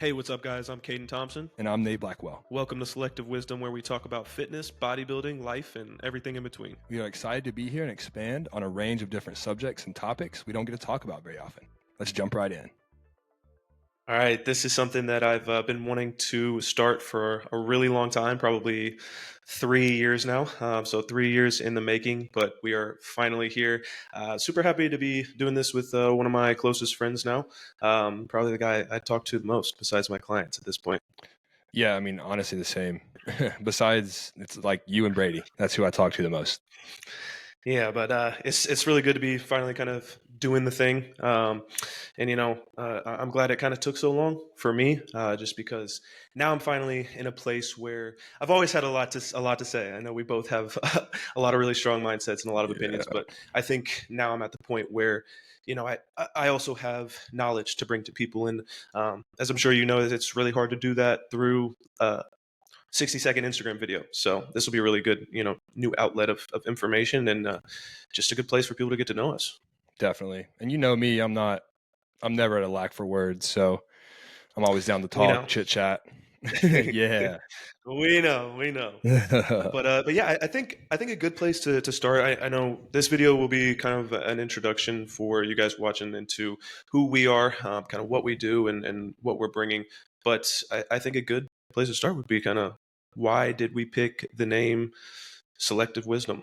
Hey, what's up, guys? I'm Caden Thompson. And I'm Nate Blackwell. Welcome to Selective Wisdom, where we talk about fitness, bodybuilding, life, and everything in between. We are excited to be here and expand on a range of different subjects and topics we don't get to talk about very often. Let's jump right in. All right, this is something that I've been wanting to start for a really long time, probably 3 years now. So 3 years in the making, but we are finally here. Super happy to be doing this with one of my closest friends now. Probably the guy I talk to the most besides my clients at this point. Yeah, I mean, honestly, the same. Besides, it's like you and Brady. That's who I talk to the most. Yeah, but it's really good to be finally kind of doing the thing, and I'm glad it kind of took so long for me, just because now I'm finally in a place where I've always had a lot to say. I know we both have a lot of really strong mindsets and a lot of opinions, Yeah. but I think now I'm at the point where I also have knowledge to bring to people, and as I'm sure you know, it's really hard to do that through 60-second Instagram video. So this will be a really good, new outlet of information and just a good place for people to get to know us. Definitely. And you know me, I'm never at a lack for words. So I'm always down to We talk, know. chit chat. Yeah. we know. But yeah, I think a good place to start. I know this video will be kind of an introduction for you guys watching into who we are, kind of what we do, and what we're bringing. But I think a good place to start would be kind of why did we pick the name Selective Wisdom?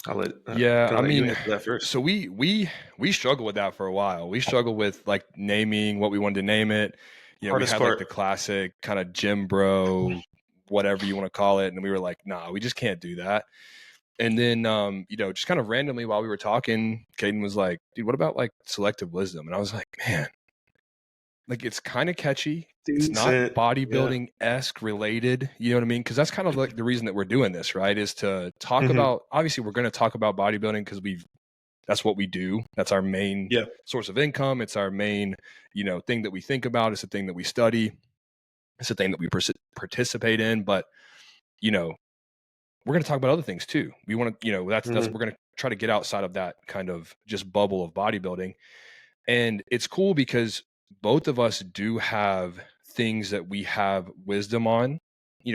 I'll let Yeah, kind I of let you mean, answer that first. so we struggled with that for a while. We struggled with like naming what we wanted to name it. You know, we Hardest had like part. the classic kind of gym bro, whatever you want to call it, and we were like, nah, we just can't do that. And then just kind of randomly while we were talking, Caden was like, dude, what about like selective wisdom? And I was like, man, like it's kind of catchy. It's not Decent. Yeah. bodybuilding esque related. You know what I mean? Because that's kind of like the reason that we're doing this, right? Is to talk Hmm. about, obviously we're going to talk about bodybuilding because that's what we do. That's our main Yeah. source of income. It's our main, thing that we think about. It's the thing that we study. It's the thing that we participate in. But, you know, we're going to talk about other things too. We want to, that's, Hmm. we're going to try to get outside of that kind of just bubble of bodybuilding. And it's cool because both of us do have things that we have wisdom on,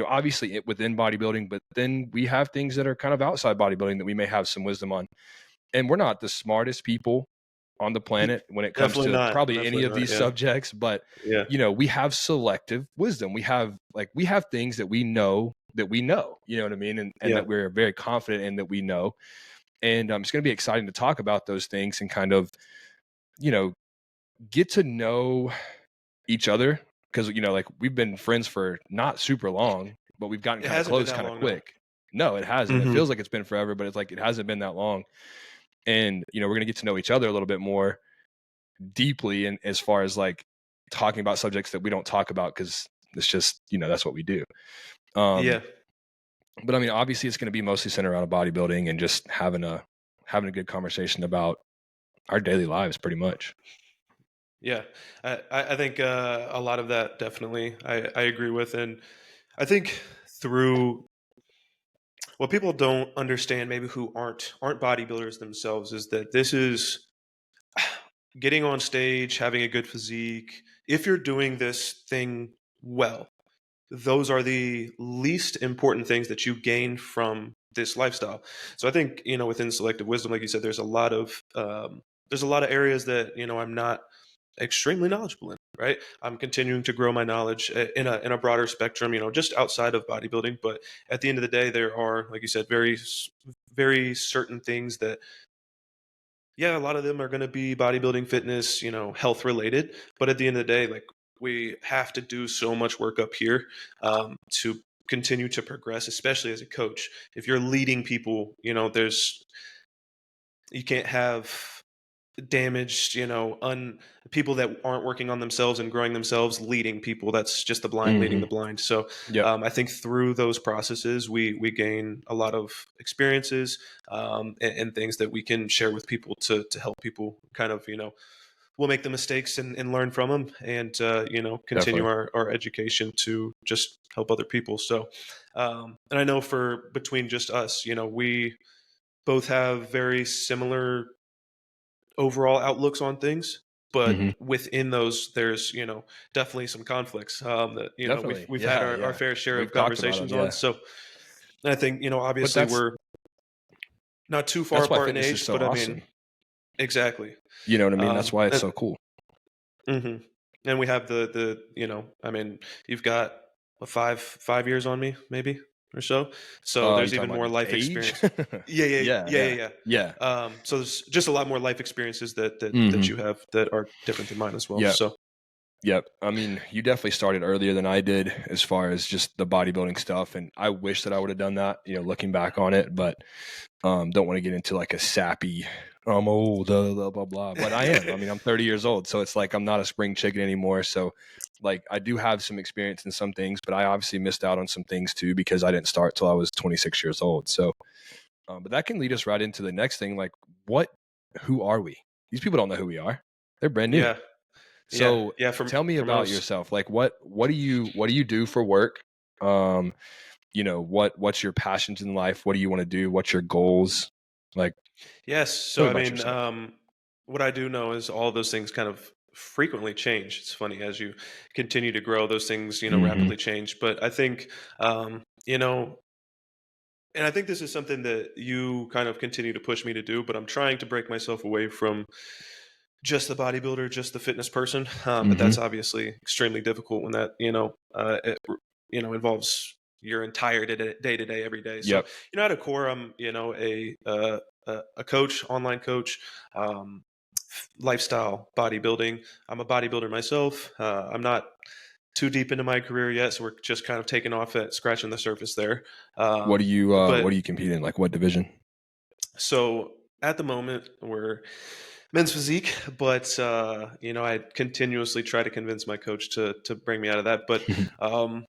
obviously within bodybuilding, but then we have things that are kind of outside bodybuilding that we may have some wisdom on. And we're not the smartest people on the planet when it comes Definitely to not. probably any Definitely of not. these Yeah. subjects, but Yeah. we have selective wisdom. We have things that we know, you know what I mean? And Yeah. that we're very confident in that we know. And it's going to be exciting to talk about those things and kind of, you know, get to know each other because, like we've been friends for not super long, but we've gotten It kind of hasn't been close that kind of long, no. quick. No, it hasn't. It Hmm. feels like it's been forever, but it's like it hasn't been that long. And we're going to get to know each other a little bit more deeply, and as far as like talking about subjects that we don't talk about because it's just that's what we do. Yeah. But I mean, obviously it's going to be mostly centered around bodybuilding and just having a good conversation about our daily lives pretty much. Yeah. I think a lot of that definitely I agree with. And I think through what people don't understand, maybe who aren't bodybuilders themselves, is that this is getting on stage, having a good physique. If you're doing this thing well, those are the least important things that you gain from this lifestyle. So I think within selective wisdom, like you said, there's a lot of areas that I'm not extremely knowledgeable in. Right, I'm continuing to grow my knowledge in a broader spectrum. Just outside of bodybuilding, but at the end of the day, there are, like you said, very certain things that, yeah, a lot of them are going to be bodybuilding, fitness, health related. But at the end of the day, like, we have to do so much work up here, to continue to progress, especially as a coach. If you're leading people, you can't have damaged, people that aren't working on themselves and growing themselves leading people. That's just the blind leading the Hmm. blind. So Yep, I think through those processes, we gain a lot of experiences, and things that we can share with people to help people kind of, we'll make the mistakes and learn from them, and continue definitely. our education to just help other people. So and I know for between just us, we both have very similar overall outlooks on things. but Hmm. within those, there's, definitely some conflicts, that, we've, Definitely. we've had Yeah. our Yeah. fair share of We've talked about them. conversations on. Yeah. So I think, But obviously we're not too far that's why apart in fitness is age, so but I mean, awesome. exactly. You know what I mean? That's Um, why it's and, so cool. mhm. And we have I mean, you've got what, 5 years on me, maybe, or so. So You there's talking even about more life age? experience. Yeah, yeah, Yeah. yeah, Yeah. yeah, Yeah. yeah. So there's just a lot more life experiences that Hmm. you have that are different than mine as well. Yeah. So Yep. I mean, you definitely started earlier than I did as far as just the bodybuilding stuff. And I wish that I would have done that, looking back on it, but don't want to get into like a sappy, I'm old, blah, blah, blah. But I am. I mean, I'm 30 years old. So it's like I'm not a spring chicken anymore. So like I do have some experience in some things, but I obviously missed out on some things too because I didn't start till I was 26 years old. So, but that can lead us right into the next thing. Like, who are we? These people don't know who we are. They're brand new. yeah, yeah, So yeah. For tell me for about most, yourself. Like what do you do for work? Um, what's your passions in life? What do you want to do? What's your goals? Like, yes. tell So me I about mean, yourself. what I do know is all those things kind of frequently change. It's funny as you continue to grow, those things Hmm. rapidly change. But I think um, you know and I think this is something that you kind of continue to push me to do, but I'm trying to break myself away from just the bodybuilder, just the fitness person. But Hmm. that's obviously extremely difficult when that, involves your entire day to day, every day. So, Yep. at a core, I'm, a coach, online coach, um, lifestyle bodybuilding. I'm a bodybuilder myself. I'm not too deep into my career yet, so we're just kind of taking off at scratching the surface there. What But do you compete in? Like what division? so at the moment, we're men's physique, but I continuously try to convince my coach to bring me out of that. But um,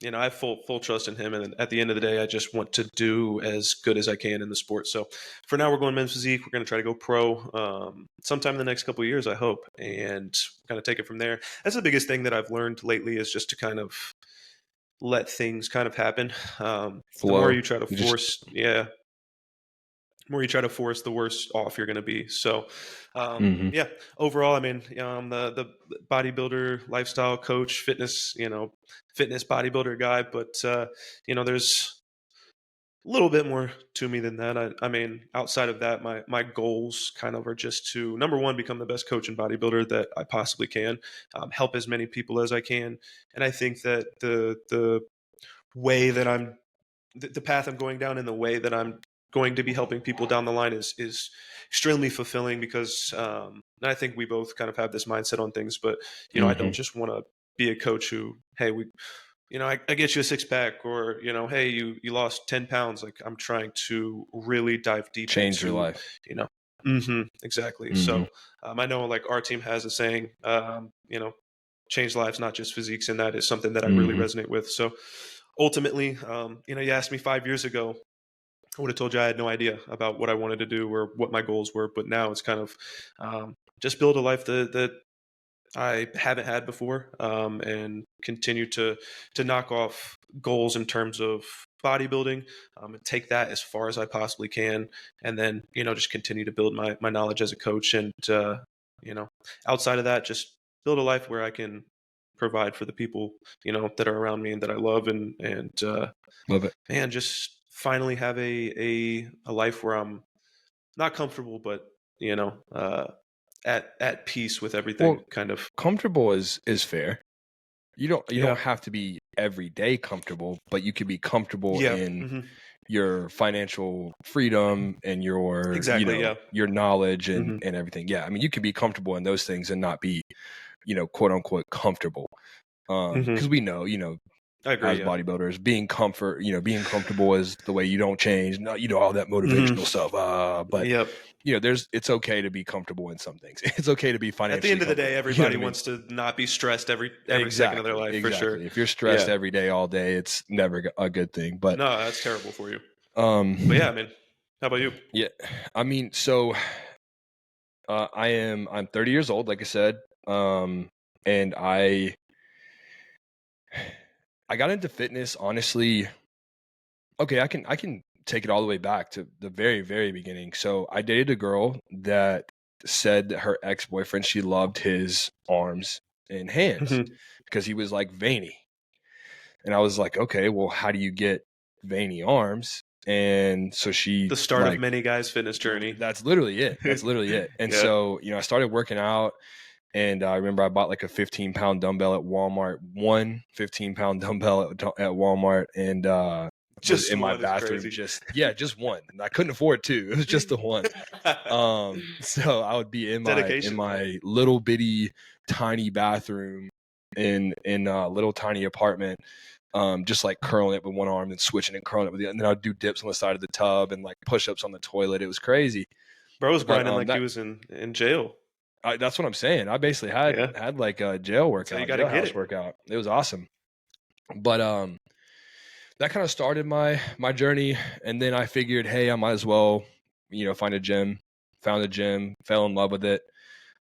I have full trust in him, and at the end of the day, I just want to do as good as I can in the sport. So for now, we're going men's physique. We're going to try to go pro sometime in the next couple of years, I hope, and kind of take it from there. That's the biggest thing that I've learned lately is just to kind of let things kind of happen. The more Flow. you try to You just force, yeah, more you try to force, the worse off you're going to be. So, hmm. yeah, overall, I mean, I'm the bodybuilder, lifestyle coach, fitness bodybuilder guy, but, there's a little bit more to me than that. I mean, outside of that, my goals kind of are just to, number one, become the best coach and bodybuilder that I possibly can, help as many people as I can. And I think that the way that the path I'm going down and the way that I'm going to be helping people down the line is extremely fulfilling because and I think we both kind of have this mindset on things, but I Hmm. don't just want to be a coach who, hey, I get you a six pack, or hey, you lost 10 pounds. Like I'm trying to really dive deep Change your into, life. you know, exactly. Hmm. So I know like our team has a saying, change lives, not just physiques, and that is something that I really Hmm. resonate with. So ultimately, you asked me 5 years ago, I would have told you I had no idea about what I wanted to do or what my goals were. But now it's kind of just build a life that I haven't had before, and continue to knock off goals in terms of bodybuilding, and take that as far as I possibly can, and then just continue to build my knowledge as a coach, and you know outside of that, just build a life where I can provide for the people that are around me and that I love, and Love it. man, just finally have a life where I'm not comfortable, but at peace with everything, Well, kind of. comfortable is fair. You don't Yeah. have to be every day comfortable, but you can be comfortable Yeah. in your financial freedom and your Exactly. Yeah. your knowledge and hmm everything. Yeah, I mean you can be comfortable in those things and not be quote unquote comfortable. hmm Because we know I agree. as Yeah. bodybuilders being comfortable is the way you don't change. Not all that hmm motivational stuff. But Yep. it's okay to be comfortable in some things. It's okay to be At the financially end of the day, comfortable. You know what everybody I mean? wants to not be stressed every second of their Exactly, life, for sure. exactly. If you're stressed Yeah. every day, all day, it's never a good thing. But No, that's terrible for you. But yeah, um, I mean, how about you? yeah, I mean, so I'm 30 years old, like I said, and I got into fitness honestly. Okay, I can take it all the way back to the very beginning. So I dated a girl that said that her ex-boyfriend, she loved his arms and hands because he was like veiny. And I was like, okay, well, how do you get veiny arms? And so she The start of like, many guys' fitness journey. that's literally it. That's literally it. And Yeah. so, I started working out, and I remember I bought like a 15-pound dumbbell at Walmart, one 15-pound dumbbell at Walmart, and was Just in my one is bathroom, crazy. just one. And I couldn't afford two. It was just the one. So I would be in Dedication. my little bitty tiny bathroom in a little tiny apartment, just like curling it with one arm and switching and curling it with the other. And then I'd do dips on the side of the tub and like push-ups on the toilet. It was crazy. Bro was But grinding like he was in jail. that's what I'm saying. I basically Yeah. had like a That's how you got to get jailhouse it. workout. It was awesome. But that kind of started my journey, and then I figured, hey, I might as well, find a gym. Found a gym, fell in love with it.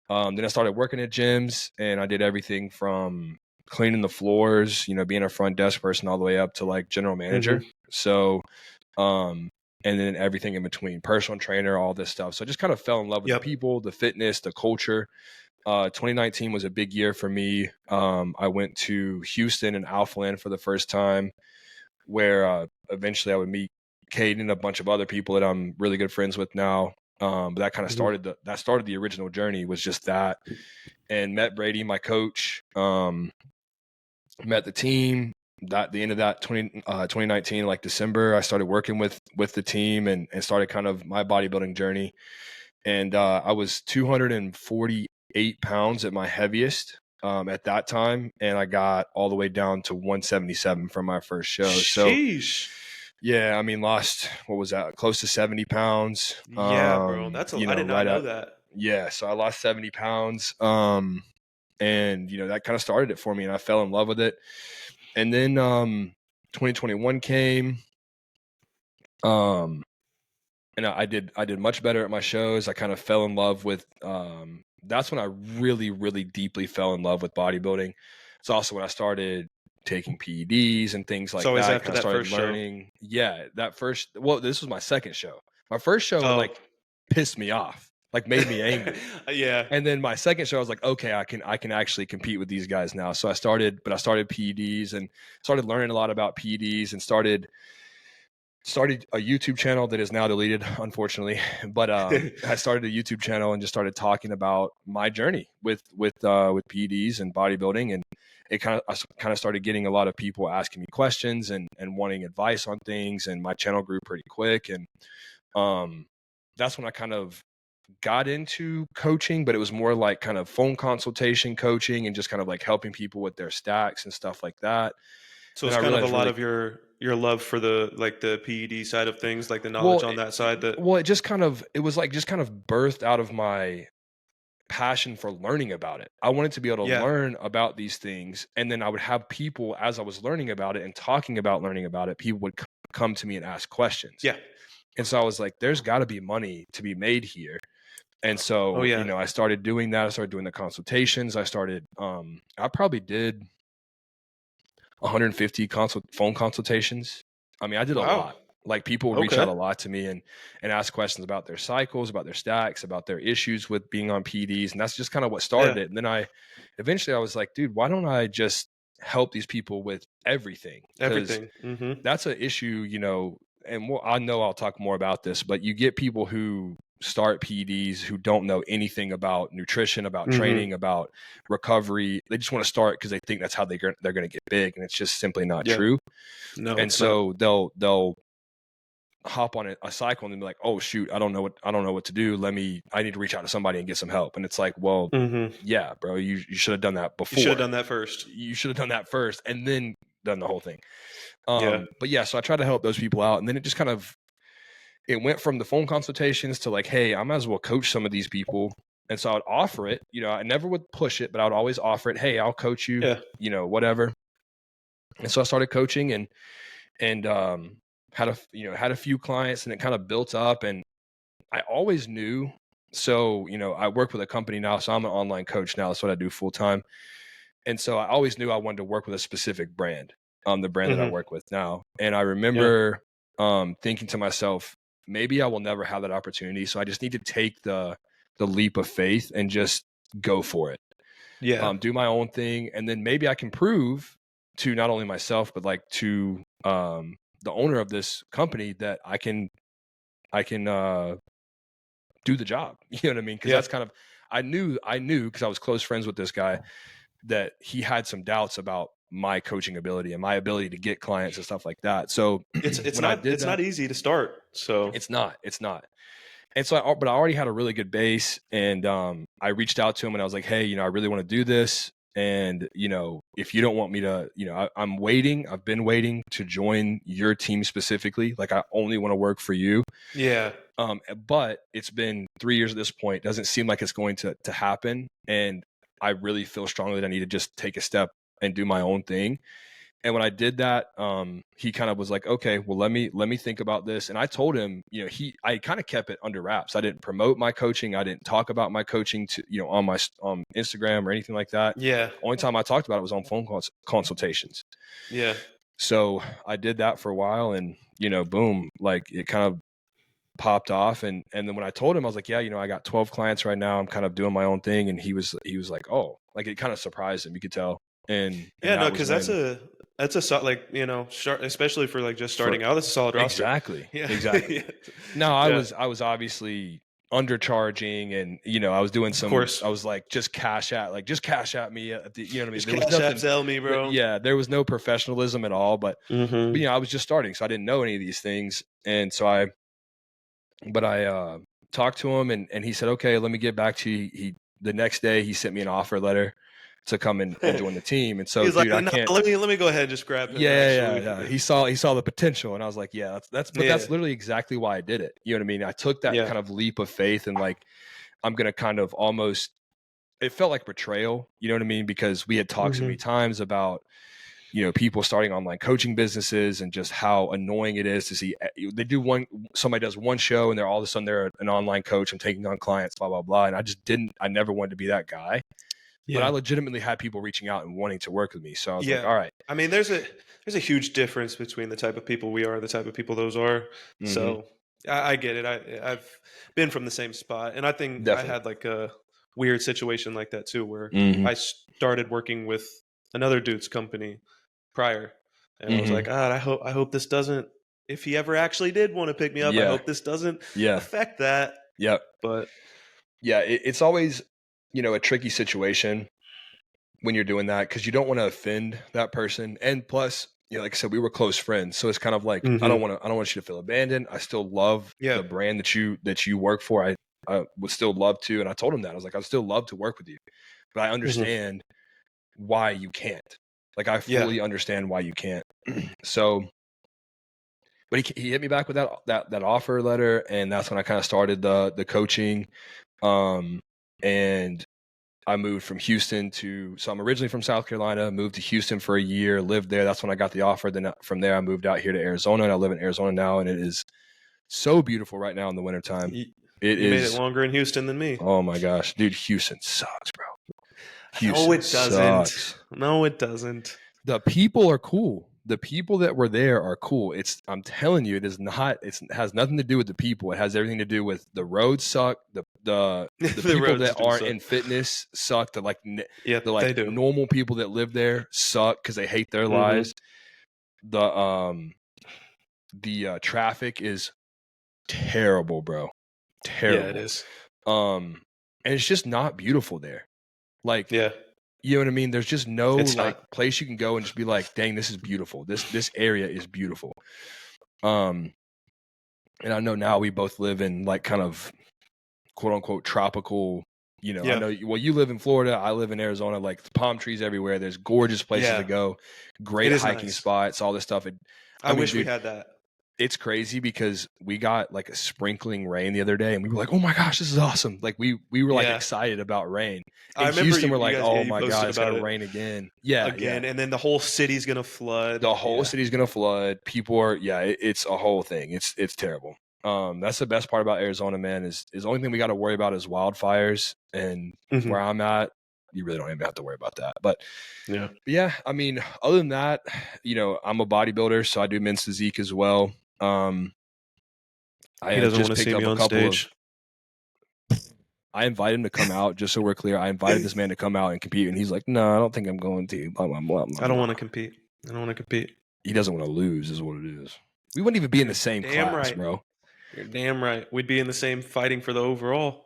Then I started working at gyms, and I did everything from cleaning the floors, being a front desk person, all the way up to like general manager. So, and then everything in between, personal trainer, all this stuff. So I just kind of fell in love with the people, the fitness, the culture. 2019 was a big year for me. I went to Houston and Alphaland for the first time, where eventually I would meet Caden and a bunch of other people that I'm really good friends with now. But that kind of started the original journey, was just that, and met Brady, my coach, met the team. That the end of that 2019, like December, I started working with the team and started kind of my bodybuilding journey. And I was 248 pounds at my heaviest at that time, and I got all the way down to 177 from my first show. Sheesh. So yeah, I mean, lost, what was that, close to 70 pounds. Yeah, bro. That's I did not know that. Yeah, so I lost 70 pounds. And that kind of started it for me, and I fell in love with it. And then 2021 came. And I did much better at my shows. I kind of fell in love with that's when I really, really deeply fell in love with bodybuilding. It's also when I started taking PEDs and things like always that. after Kind of that started first show. learning. Yeah, this was my second show. My first show Oh. like pissed me off, like made me angry. Yeah. And then my second show, I was like, okay, I can actually compete with these guys now. So I started PEDs and started learning a lot about PEDs, and started a YouTube channel that is now deleted, unfortunately. But I started a YouTube channel and just started talking about my journey with PEDs and bodybuilding, and I kind of started getting a lot of people asking me questions and wanting advice on things, and my channel grew pretty quick. And that's when I kind of got into coaching, but it was more like kind of phone consultation coaching and just kind of like helping people with their stacks and stuff like that. So it's kind of a lot of your love for the PED side of things, like the knowledge on that side. It was kind of birthed out of my passion for learning about it. I wanted to be able to learn about these things, and then I would have people, as I was learning about it and talking about learning about it, people would come to me and ask questions. Yeah. And so I was like, there's got to be money to be made here. And so, I started doing that. I started doing the consultations. I started, I probably did 150 phone consultations. I mean, I did a lot. Like, people would reach out a lot to me and ask questions about their cycles, about their stacks, about their issues with being on PEDs. And that's just kind of what started it. And then eventually I was like, dude, why don't I just help these people with everything? Everything. That's an issue, and I know I'll talk more about this, but you get people who start PEDs who don't know anything about nutrition, about training, about recovery. They just want to start because they think that's how they're going to get big, and it's just simply not true. No, and so they'll hop on a cycle and be like, oh shoot, I don't know what to do. I need to reach out to somebody and get some help. And it's like, well, yeah, bro, you should have done that before. You should have done that first. You should have done that first and then done the whole thing. But yeah, so I tried to help those people out, and then it just kind of, it went from the phone consultations to like, hey, I might as well coach some of these people. And so I would offer it, I never would push it, but I would always offer it. Hey, I'll coach you, whatever. And so I started coaching and had a few clients, and it kind of built up. And I always knew, so, I work with a company now, so I'm an online coach now. That's what I do full time. And so I always knew I wanted to work with a specific brand, the brand that I work with now. And I remember thinking to myself, maybe I will never have that opportunity. So I just need to take the the leap of faith and just go for it. Yeah. Do my own thing, and then maybe I can prove to not only myself but like to the owner of this company that I can do the job. You know what I mean? Because Yeah. that's kind of I knew because I was close friends with this guy that he had some doubts about my coaching ability and my ability to get clients and stuff like that. So It's when I did it's that, not easy to start. So it's not. And so, but I already had a really good base, and I reached out to him and I was like, hey, you know, I really want to do this. And, you know, if you don't want me to, you know, I'm waiting. I've been waiting to join your team specifically. Like, I only want to work for you. yeah. But it's been 3 years at this point. Doesn't seem like it's going to happen. And I really feel strongly that I need to just take a step and do my own thing. And when I did that, he kind of was like, okay, well, let me think about this. And I told him, you know, I kind of kept it under wraps. I didn't promote my coaching. I didn't talk about my coaching to, you know, on my Instagram or anything like that. Yeah. Only time I talked about it was on phone consultations. Yeah. So I did that for a while, and, you know, boom, like it kind of popped off. And then when I told him, I was like, yeah, you know, I got 12 clients right now. I'm kind of doing my own thing. And he was like, oh, like it kind of surprised him. You could tell. And Yeah, no, that was because when that's a like, you know, especially for like just starting out. That's a solid roster. exactly. Yeah. Exactly. Yeah. No, I Yeah. was obviously undercharging, and, you know, I was doing Of course. I was like, just cash at me at the, you know what I mean? Just There was cash nothing, app sell me, bro. yeah, there was no professionalism at all, but Mm-hmm. you know, I was just starting, so I didn't know any of these things. And so I talked to him, and he said, okay, let me get back to you. The next day he sent me an offer letter to come and join the team. And so, He's like, dude, I no, can't. let me go ahead and just grab him. Yeah. He saw the potential, and I was like, yeah, but Yeah. that's literally exactly why I did it. You know what I mean? I took that Yeah. kind of leap of faith, and like, I'm gonna kind of almost. It felt like betrayal. You know what I mean? Because we had talked so many times about, you know, people starting online coaching businesses and just how annoying it is to see somebody does one show and they're all of a sudden they're an online coach and taking on clients, blah, blah, blah. And I never wanted to be that guy, but I legitimately had people reaching out and wanting to work with me. So I was like, all right. I mean, there's a huge difference between the type of people we are and the type of people those are. Mm-hmm. So I get it. I've been from the same spot, and I think Definitely. I had like a weird situation like that too, where Mm-hmm. I started working with another dude's company prior, and I was like, God, I hope this doesn't. If he ever actually did want to pick me up, I hope this doesn't affect that. Yep. But yeah, it's always, you know, a tricky situation when you're doing that, because you don't want to offend that person. And plus, you know, like I said, we were close friends, so it's kind of like I don't want you to feel abandoned. I still love the brand that you work for. I would still love to, and I told him that I was like, I'd still love to work with you, but I understand why you can't. Like, I fully understand why you can't. So, but he hit me back with that offer letter, and that's when I kind of started the coaching. And I moved from Houston so I'm originally from South Carolina, moved to Houston for a year, lived there. That's when I got the offer. Then from there, I moved out here to Arizona, and I live in Arizona now, and it is so beautiful right now in the wintertime. you made it longer in Houston than me. Oh my gosh, dude, Houston sucks, bro. No, it doesn't. No, it doesn't. The people are cool. The people that were there are cool. I'm telling you, it has nothing to do with the people. It has everything to do with the roads suck. The people that aren't in fitness suck. The normal people that live there suck because they hate their lives. The traffic is terrible, bro. Terrible. Yeah, it is. And it's just not beautiful there. Like, yeah. You know what I mean? There's just no place you can go and just be like, dang, this is beautiful. This area is beautiful. And I know now we both live in like kind of quote unquote tropical, you know, I know, well, you live in Florida, I live in Arizona, like palm trees everywhere. There's gorgeous places to go, great hiking spots, all this stuff. I wish we had that. It's crazy because we got like a sprinkling rain the other day, and we were like, "Oh my gosh, this is awesome!" Like we were like excited about rain. In Houston, we're like, "Oh my god, it's gonna rain again!" Again, and then the whole city's gonna flood. The whole city's gonna flood. People are, it's a whole thing. It's terrible. That's the best part about Arizona, man. Is the only thing we got to worry about is wildfires, and where I'm at, you really don't even have to worry about that. But yeah, I mean, other than that, you know, I'm a bodybuilder, so I do men's physique as well. I he doesn't just want to picked see up me a on couple stage. I invited him to come out, just so we're clear. I invited this man to come out and compete, and he's like, no, I don't think I'm going to. Blah, blah, blah, blah, I don't blah. want to compete. I don't want to compete. He doesn't want to lose, is what it is. We wouldn't even be in the same Damn class, right. bro. You're damn right. We'd be in the same fighting for the overall.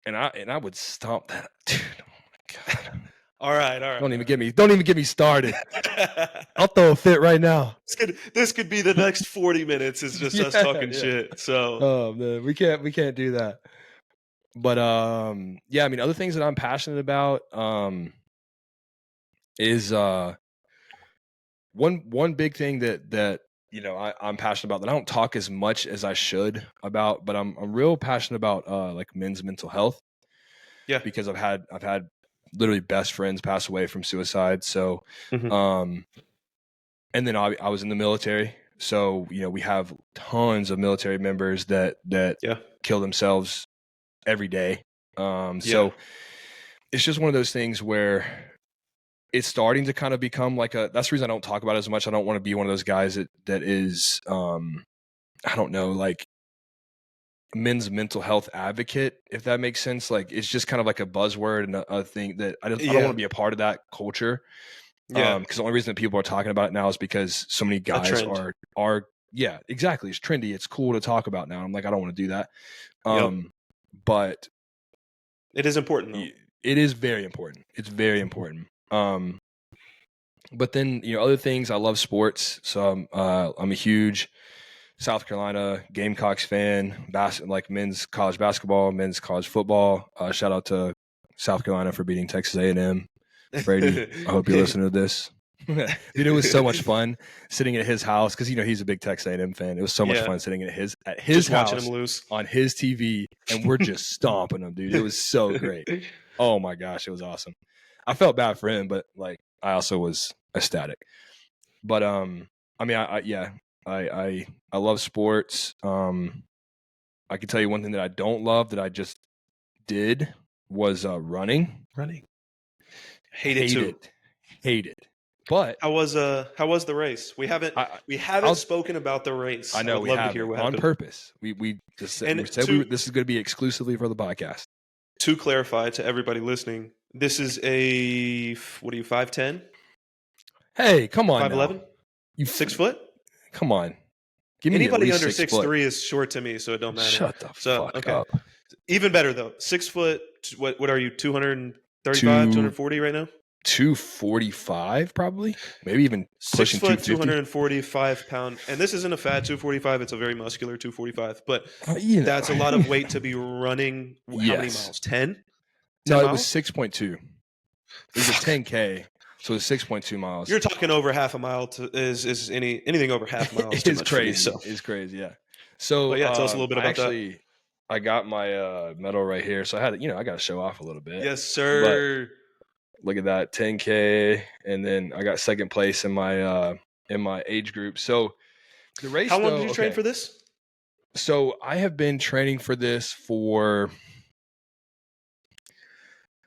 And I would stomp that. Dude, oh my God. All right. Don't even get me started. I'll throw a fit right now. This could be the next 40 minutes is just us talking shit. So oh man, we can't do that. But yeah, I mean, other things that I'm passionate about is one big thing that you know I'm passionate about that I don't talk as much as I should about, but I'm real passionate about like men's mental health. Yeah, because I've had literally best friends pass away from suicide. So, Mhm. And then I was in the military. So, you know, we have tons of military members that yeah, kill themselves every day. yeah, So it's just one of those things where it's starting to kind of become like that's the reason I don't talk about it as much. I don't want to be one of those guys that is, I don't know, like men's mental health advocate, if that makes sense. Like it's just kind of like a buzzword and a thing that I don't want to be a part of that culture. yeah. Because the only reason that people are talking about it now is because so many guys are yeah, exactly. It's trendy. It's cool to talk about now. I'm like, I don't want to do that. But it is important though. It is very important. It's very important. But then, you know, other things, I love sports. So I'm a huge South Carolina Gamecocks fan, like men's college basketball, men's college football. Shout out to South Carolina for beating Texas A&M. Brady, I hope you're listening to this. Dude, it was so much fun sitting at his house because, you know, he's a big Texas A&M fan. It was so much fun sitting at his just house watching him lose on his TV, and we're just stomping him, dude. It was so great. Oh my gosh, it was awesome. I felt bad for him, but like I also was ecstatic. But I mean, I love sports. I can tell you one thing that I don't love that I just did was running. Hate it. But how was the race? We haven't spoken about the race. I know would love to hear what on happened. Purpose. We just said this is going to be exclusively for the podcast. To clarify to everybody listening, this is a 5'10"? Hey, come on, 5'11"? You 6 foot? Come on, give me anybody at least under 6'3" is short to me, so it don't matter. Shut the fuck up. Even better though. 6 foot. What are you? 235, 240 right now? 245 probably, maybe even pushing 6 foot, 245 pound, and this isn't a fat 245. It's a very muscular 245. But that's a lot of weight to be running. How many miles? 10? No, it was 6.2. It was a 10K, so it's 6.2 miles. You're talking over half a mile. Is anything over half a mile? It's crazy. It's crazy. Yeah. So but yeah, tell us a little bit about that. I got my medal right here, so I had I got to show off a little bit. Yes, sir. But look at that, 10K, and then I got second place in my age group. So the race. How long did you train for this? So I have been training for this for,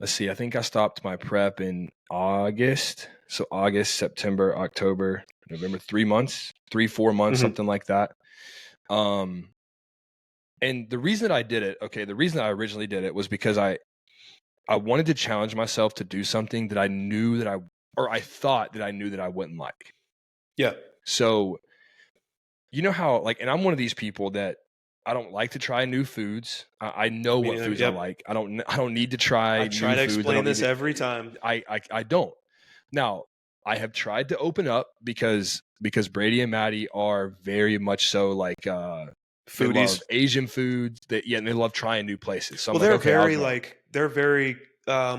let's see, I think I stopped my prep in August. So August, September, October, November, 3 months, 4 months, something like that. And the reason that I did it, the reason I originally did it was because I wanted to challenge myself to do something that I knew that I thought that I knew that I wouldn't like. Yeah. So, you know how, like, and I'm one of these people that I don't like to try new foods. I know what foods I like. I don't need to try. I try to explain this every time. I don't. Now, I have tried to open up because Brady and Maddie are very much so like foodies. They love Asian foods. And they love trying new places. So they're very I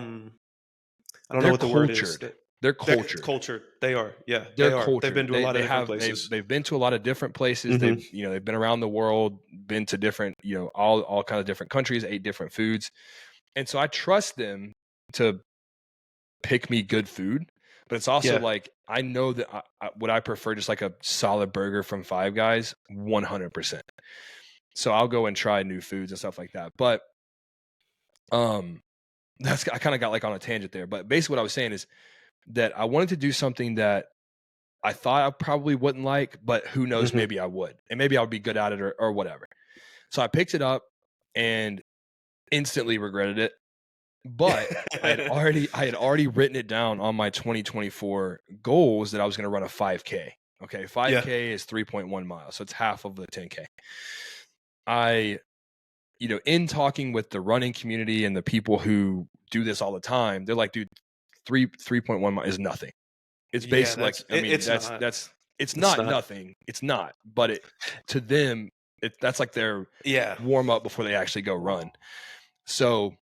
don't know what the word is. They're cultured. Cultured. They are. Yeah. They're they are. cultured. They've been to a lot of different places. They've been to a lot of different places. They've been around the world, been to different, all kinds of different countries, ate different foods. And so I trust them to pick me good food. But it's also like, I know that would I prefer just like a solid burger from Five Guys? 100%. So I'll go and try new foods and stuff like that. But I kind of got like on a tangent there. But basically what I was saying is that I wanted to do something that I thought I probably wouldn't like, but who knows, maybe I would. And maybe I would be good at it or whatever. So I picked it up, and instantly regretted it. But I had already written it down on my 2024 goals that I was going to run a 5K. Okay, Yeah. 5K is 3.1 miles, so it's half of the 10K. I, in talking with the running community and the people who do this all the time, they're like, dude, 3.1 miles is nothing. It's Yeah, basically like, I mean, it's not. it's It's not not. nothing. It's not, but to them, that's like their Yeah. warm up before they actually go run. So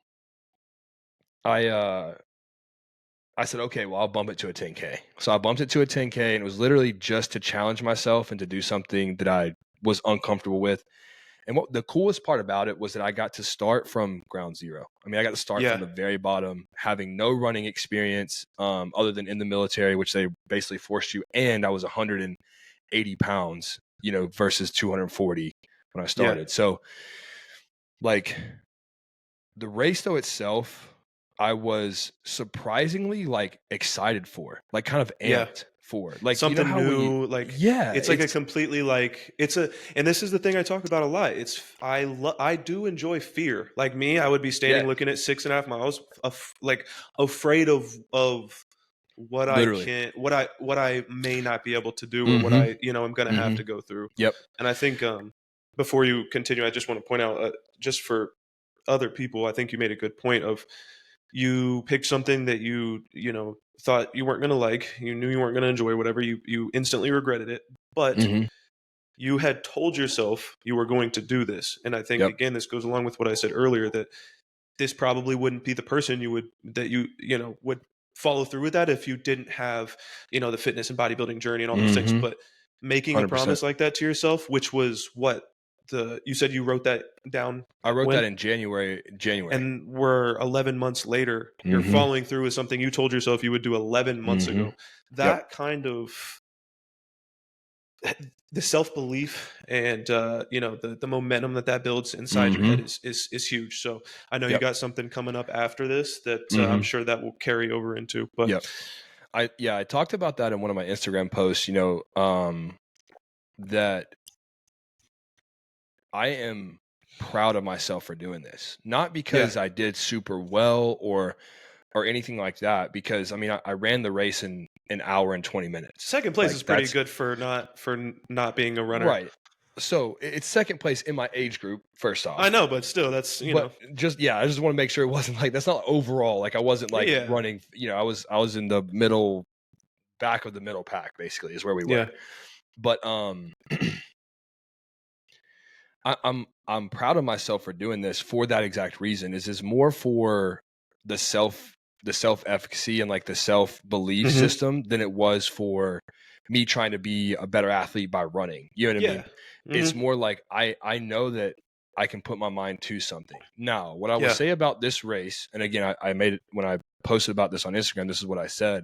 I said, okay, well, I'll bump it to a 10K. So I bumped it to a 10K, and it was literally just to challenge myself and to do something that I was uncomfortable with. And what the coolest part about it was that I got to start from ground zero. I mean, I got to start from Yeah. the very bottom, having no running experience other than in the military, which they basically forced you. And I was 180 pounds, versus 240 when I Yeah. started. So, like, the race though itself, I was surprisingly like excited for, like kind of Yeah. amped for. Like, Something how when you new, like yeah, it's like a completely like it's a and this is the thing I talk about a lot. I do enjoy fear. Like me, I would be yeah, standing looking at 6.5 miles, like afraid of what I literally. can, what I may not be able to do, or what Mhm. I I'm going to have Mhm. to go through. Yep. And I think before you continue, I just want to point out, just for other people, I think you made a good point of, you picked something that you thought you weren't going to like, you knew you weren't going to enjoy, whatever, you instantly regretted it, but Mhm. you had told yourself you were going to do this. And I think, Yep. again, this goes along with what I said earlier, that this probably wouldn't be the person would follow through with that if you didn't have the fitness and bodybuilding journey and all those things. Mhm. But making a 100%. promise like that to yourself, which was what, the you said you wrote that down I wrote that when, in January. and we're 11 months later, you're Mhm. following through with something you told yourself you would do 11 months Mhm. ago. Yep. That kind of, the self-belief and the momentum that builds inside your head Mhm. is huge. So I know you Yep. got something coming up after this that I'm Mhm. sure that will carry over into, but Yep. I talked about that in one of my Instagram posts, that I am proud of myself for doing this. Not yeah, because I did super well or anything like that, because I mean I ran the race in an hour and 20 minutes. second place is Like pretty that's good for not being a runner. right. So it's second place in my age group, first I off. know, but still, that's But I just want to make sure it wasn't like, that's not overall. Like I wasn't like yeah, running, I was in the middle, back of the middle pack, basically, is where we were. yeah. But I'm proud of myself for doing this for that exact reason. Is more for the self efficacy and like the self belief Hmm. system than it was for me trying to be a better athlete by running. You know what I Yeah. mean? Hmm. It's more like I know that I can put my mind to something. Now, what I will Yeah. say about this race, and again, I made it when I posted about this on Instagram. This is what I said.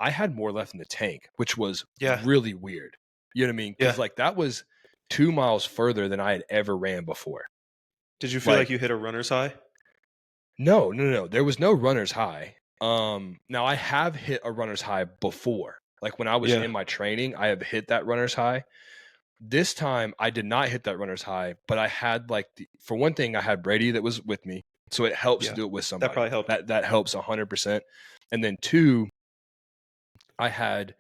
I had more left in the tank, which was Yeah. really weird. You know what I mean? Yeah. Because like that was 2 miles further than I had ever ran before. Did you feel like Like, you hit a runner's high? no, no, no. There was no runner's high. Now I have hit a runner's high before. Like when I was Yeah. in my training, I have hit that runner's high. This time I did not hit that runner's high, but I had like for one thing, I had Brady that was with me. So it helps to Yeah. do it with That somebody. probably helped. That helps 100%. And then two, I had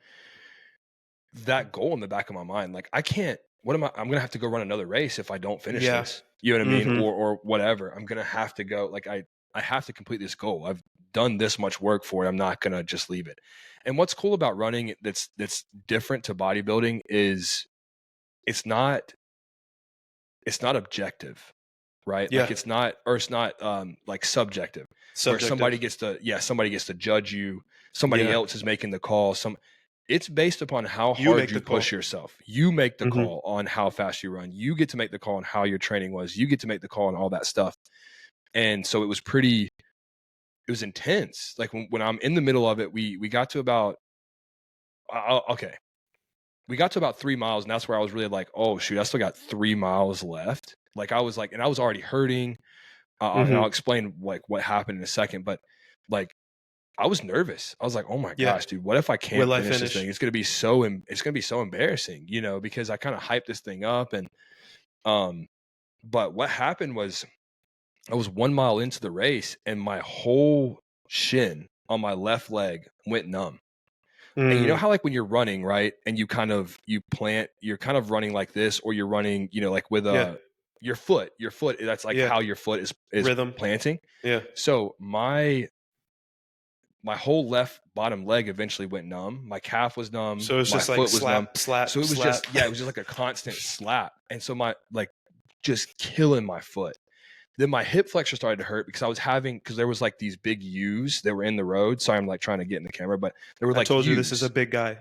that goal in the back of my mind. Like I can't, I'm gonna have to go run another race if I don't finish Yeah. this. You know what I mean? Hmm. Or whatever. I'm gonna have to go. Like I have to complete this goal. I've done this much work for it. I'm not gonna just leave it. And what's cool about running that's different to bodybuilding is it's not it's not objective, right? Yeah. Like it's not like subjective, where Subjective. somebody gets to judge you, somebody Yeah. else is making the call. It's based upon how You hard make you the push call. yourself. You make the Hmm. call on how fast you run. You get to make the call on how your training was. You get to make the call on all that stuff. And so it was intense. Like when I'm in the middle of it, we got to about okay. We got to about 3 miles, and that's where I was really like, oh shoot, I still got 3 miles left. Like I was like, and I was already hurting. And I'll Hmm. explain like what happened in a second, but like I was nervous. I was like, "Oh my Yeah. gosh, dude, what if I can't Will I finish this thing? finish? It's gonna be so embarrassing, because I kind of hyped this thing up." And but what happened was I was 1 mile into the race and my whole shin on my left leg went numb. And you know Mm, how like when you're running, right? And you're kind of running like this, or you're running, like with yeah, your foot, that's like yeah, how your foot is rhythm. planting. Yeah. So my whole left bottom leg eventually went numb. My calf was numb. So it's My just like foot was numb. slap, So slap, it was slap. just, yeah, it was just like a constant slap. And so my, like, just killing my foot. Then my hip flexor started to hurt because there was like these big U's that were in the road. Sorry, I'm like trying to get in the camera, but there were I like told you this is a U's. big guy.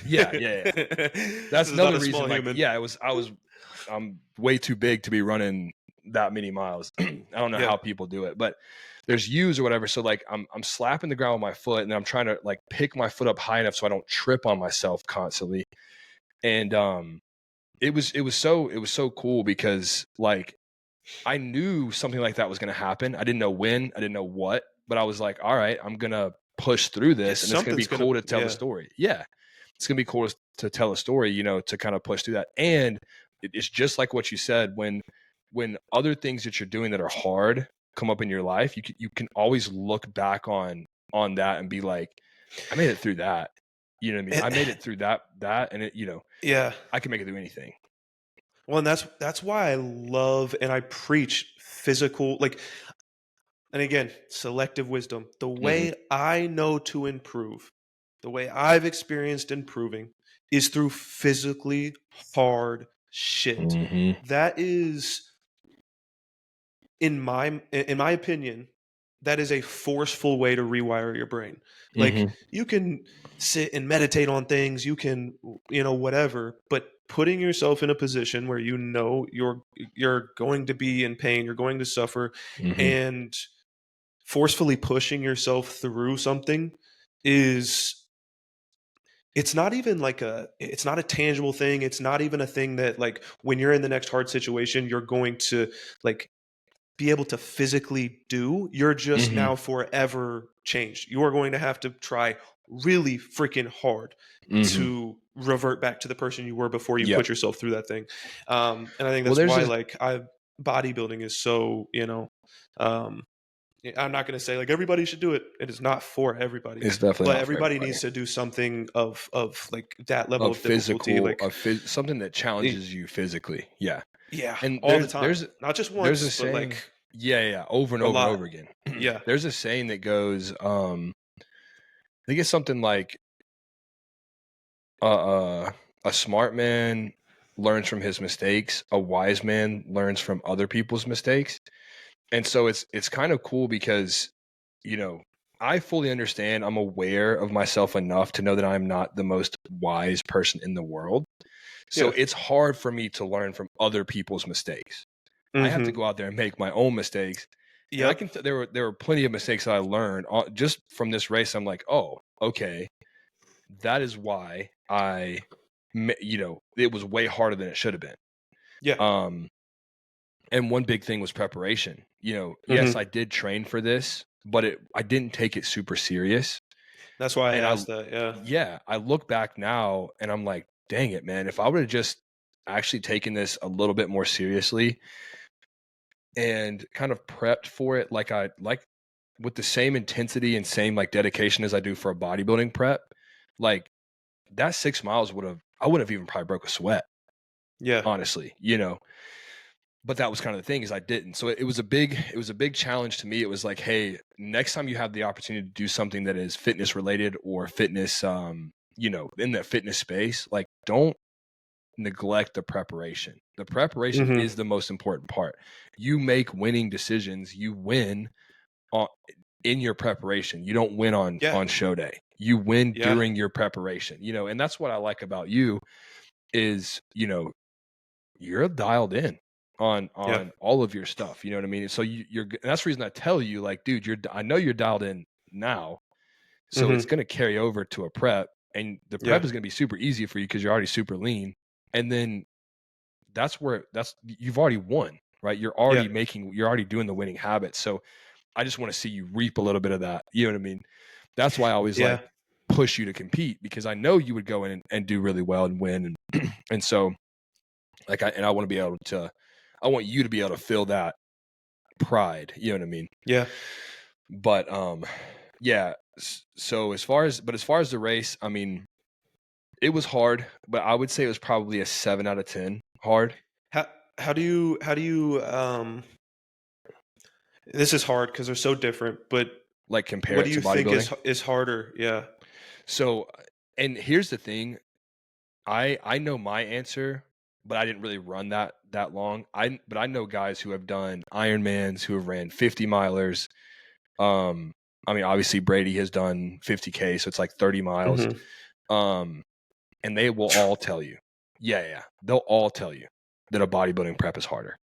Yeah, yeah, yeah. This That's is not another a small reason. Like, human. yeah, I'm way too big to be running that many miles. I don't know Yeah. how people do it, but there's U's or whatever. So like I'm slapping the ground with my foot, and then I'm trying to like pick my foot up high enough so I don't trip on myself constantly. And it was so cool because like I knew something like that was going to happen. I didn't know when, I didn't know what, but I was like, all right, I'm going to push through Yeah, this, and it's going to be something's gonna. cool to tell the Yeah. story. Yeah. It's going to be cool to tell a story, to kind of push through that. And it's just like what you said, when other things that you're doing that are hard come up in your life, you can always look back on that and be like, I made it through that. You know what I mean? And, I made it through that, and it, yeah. I can make it through anything. Well, and that's why I love and I preach physical, like, and again, selective wisdom. The Mm-hmm. way I know to improve, the way I've experienced improving, is through physically hard shit. Mm-hmm. That is, in my opinion, that is a forceful way to rewire your brain. Like, Mm-hmm. you can sit and meditate on things, you can, whatever, but putting yourself in a position where you're going to be in pain, you're going to suffer, Mm-hmm. and forcefully pushing yourself through something is, it's not a tangible thing. It's not even a thing that, like, when you're in the next hard situation, you're going to, like, be able to physically do. You're just Mm-hmm. now forever changed. You are going to have to try really freaking hard Mm-hmm. to revert back to the person you were before you Yep. put yourself through that thing. And I think Well, that's there's why, this. like, bodybuilding is so, um, I'm not going to say like everybody should do it. It is not for everybody, It's definitely but not for everybody everybody. needs to do something of like that level of difficulty. Like, Something that it, challenges you physically. Yeah. yeah, And all the time, not just there's once, a but saying. like Yeah, yeah, over and a over and lot. over again. Yeah. There's a saying that goes, I think it's something like, uh, a smart man learns from his mistakes, a wise man learns from other people's mistakes. And so it's kind of cool because, you know, I fully understand. I'm aware of myself enough to know that I'm not the most wise person in the world. So Yeah. it's hard for me to learn from other people's mistakes. I have to Mm-hmm. go out there and make my own mistakes. And I Yep. can there were plenty of mistakes that I learned just from this race. I'm like, oh, okay, that is why it was way harder than it should have been. Yeah. Um, and one big thing was preparation. Yes, Mm-hmm. I did train for this, but I didn't take it super serious. That's why I And asked that. Yeah. I look back now and I'm like, dang it, man, if I would have just actually taken this a little bit more seriously and kind of prepped for it, like with the same intensity and same like dedication as I do for a bodybuilding prep, like that 6 miles I wouldn't have even probably broke a sweat, Yeah. honestly, but that was kind of the thing is I didn't. So it was a big challenge to me. It was like, hey, next time you have the opportunity to do something that is fitness related or fitness, in that fitness space, like don't neglect the preparation. The preparation Mm-hmm. is the most important part. You make winning decisions. You win on, in your preparation. You don't win Yeah. on show day. You win Yeah. during your preparation, and that's what I like about you is, you're dialed in Yeah. on all of your stuff. You know what I mean? So and that's the reason I tell you, like, dude, I know you're dialed in now. So it's Mm-hmm. going to carry over to a prep, and the Yeah. prep is going to be super easy for you because you're already super lean. And then you've already won, right? Yeah. You're already doing the winning habits. So I just want to see you reap a little bit of that. You know what I mean? That's why I always Yeah. like push you to compete, because I know you would go in and do really well and win. And so like, I want you to be able to fill pride. You know what I mean? Yeah. But yeah. So as far as the race, I mean, it was hard, but I would say it was probably a 7 out of 10 hard. How how do you this is hard because they're so different, but Like compare what do it to you think bodybuilding. is harder? Yeah. So, and here's the thing, I know my answer, but I didn't really run that long. But I know guys who have done Ironmans, who have ran 50 milers. Um, I mean, obviously Brady has done 50K, so it's like 30 miles. Mhm. Um, and they will all tell you, yeah, they'll all tell you that a bodybuilding prep is harder.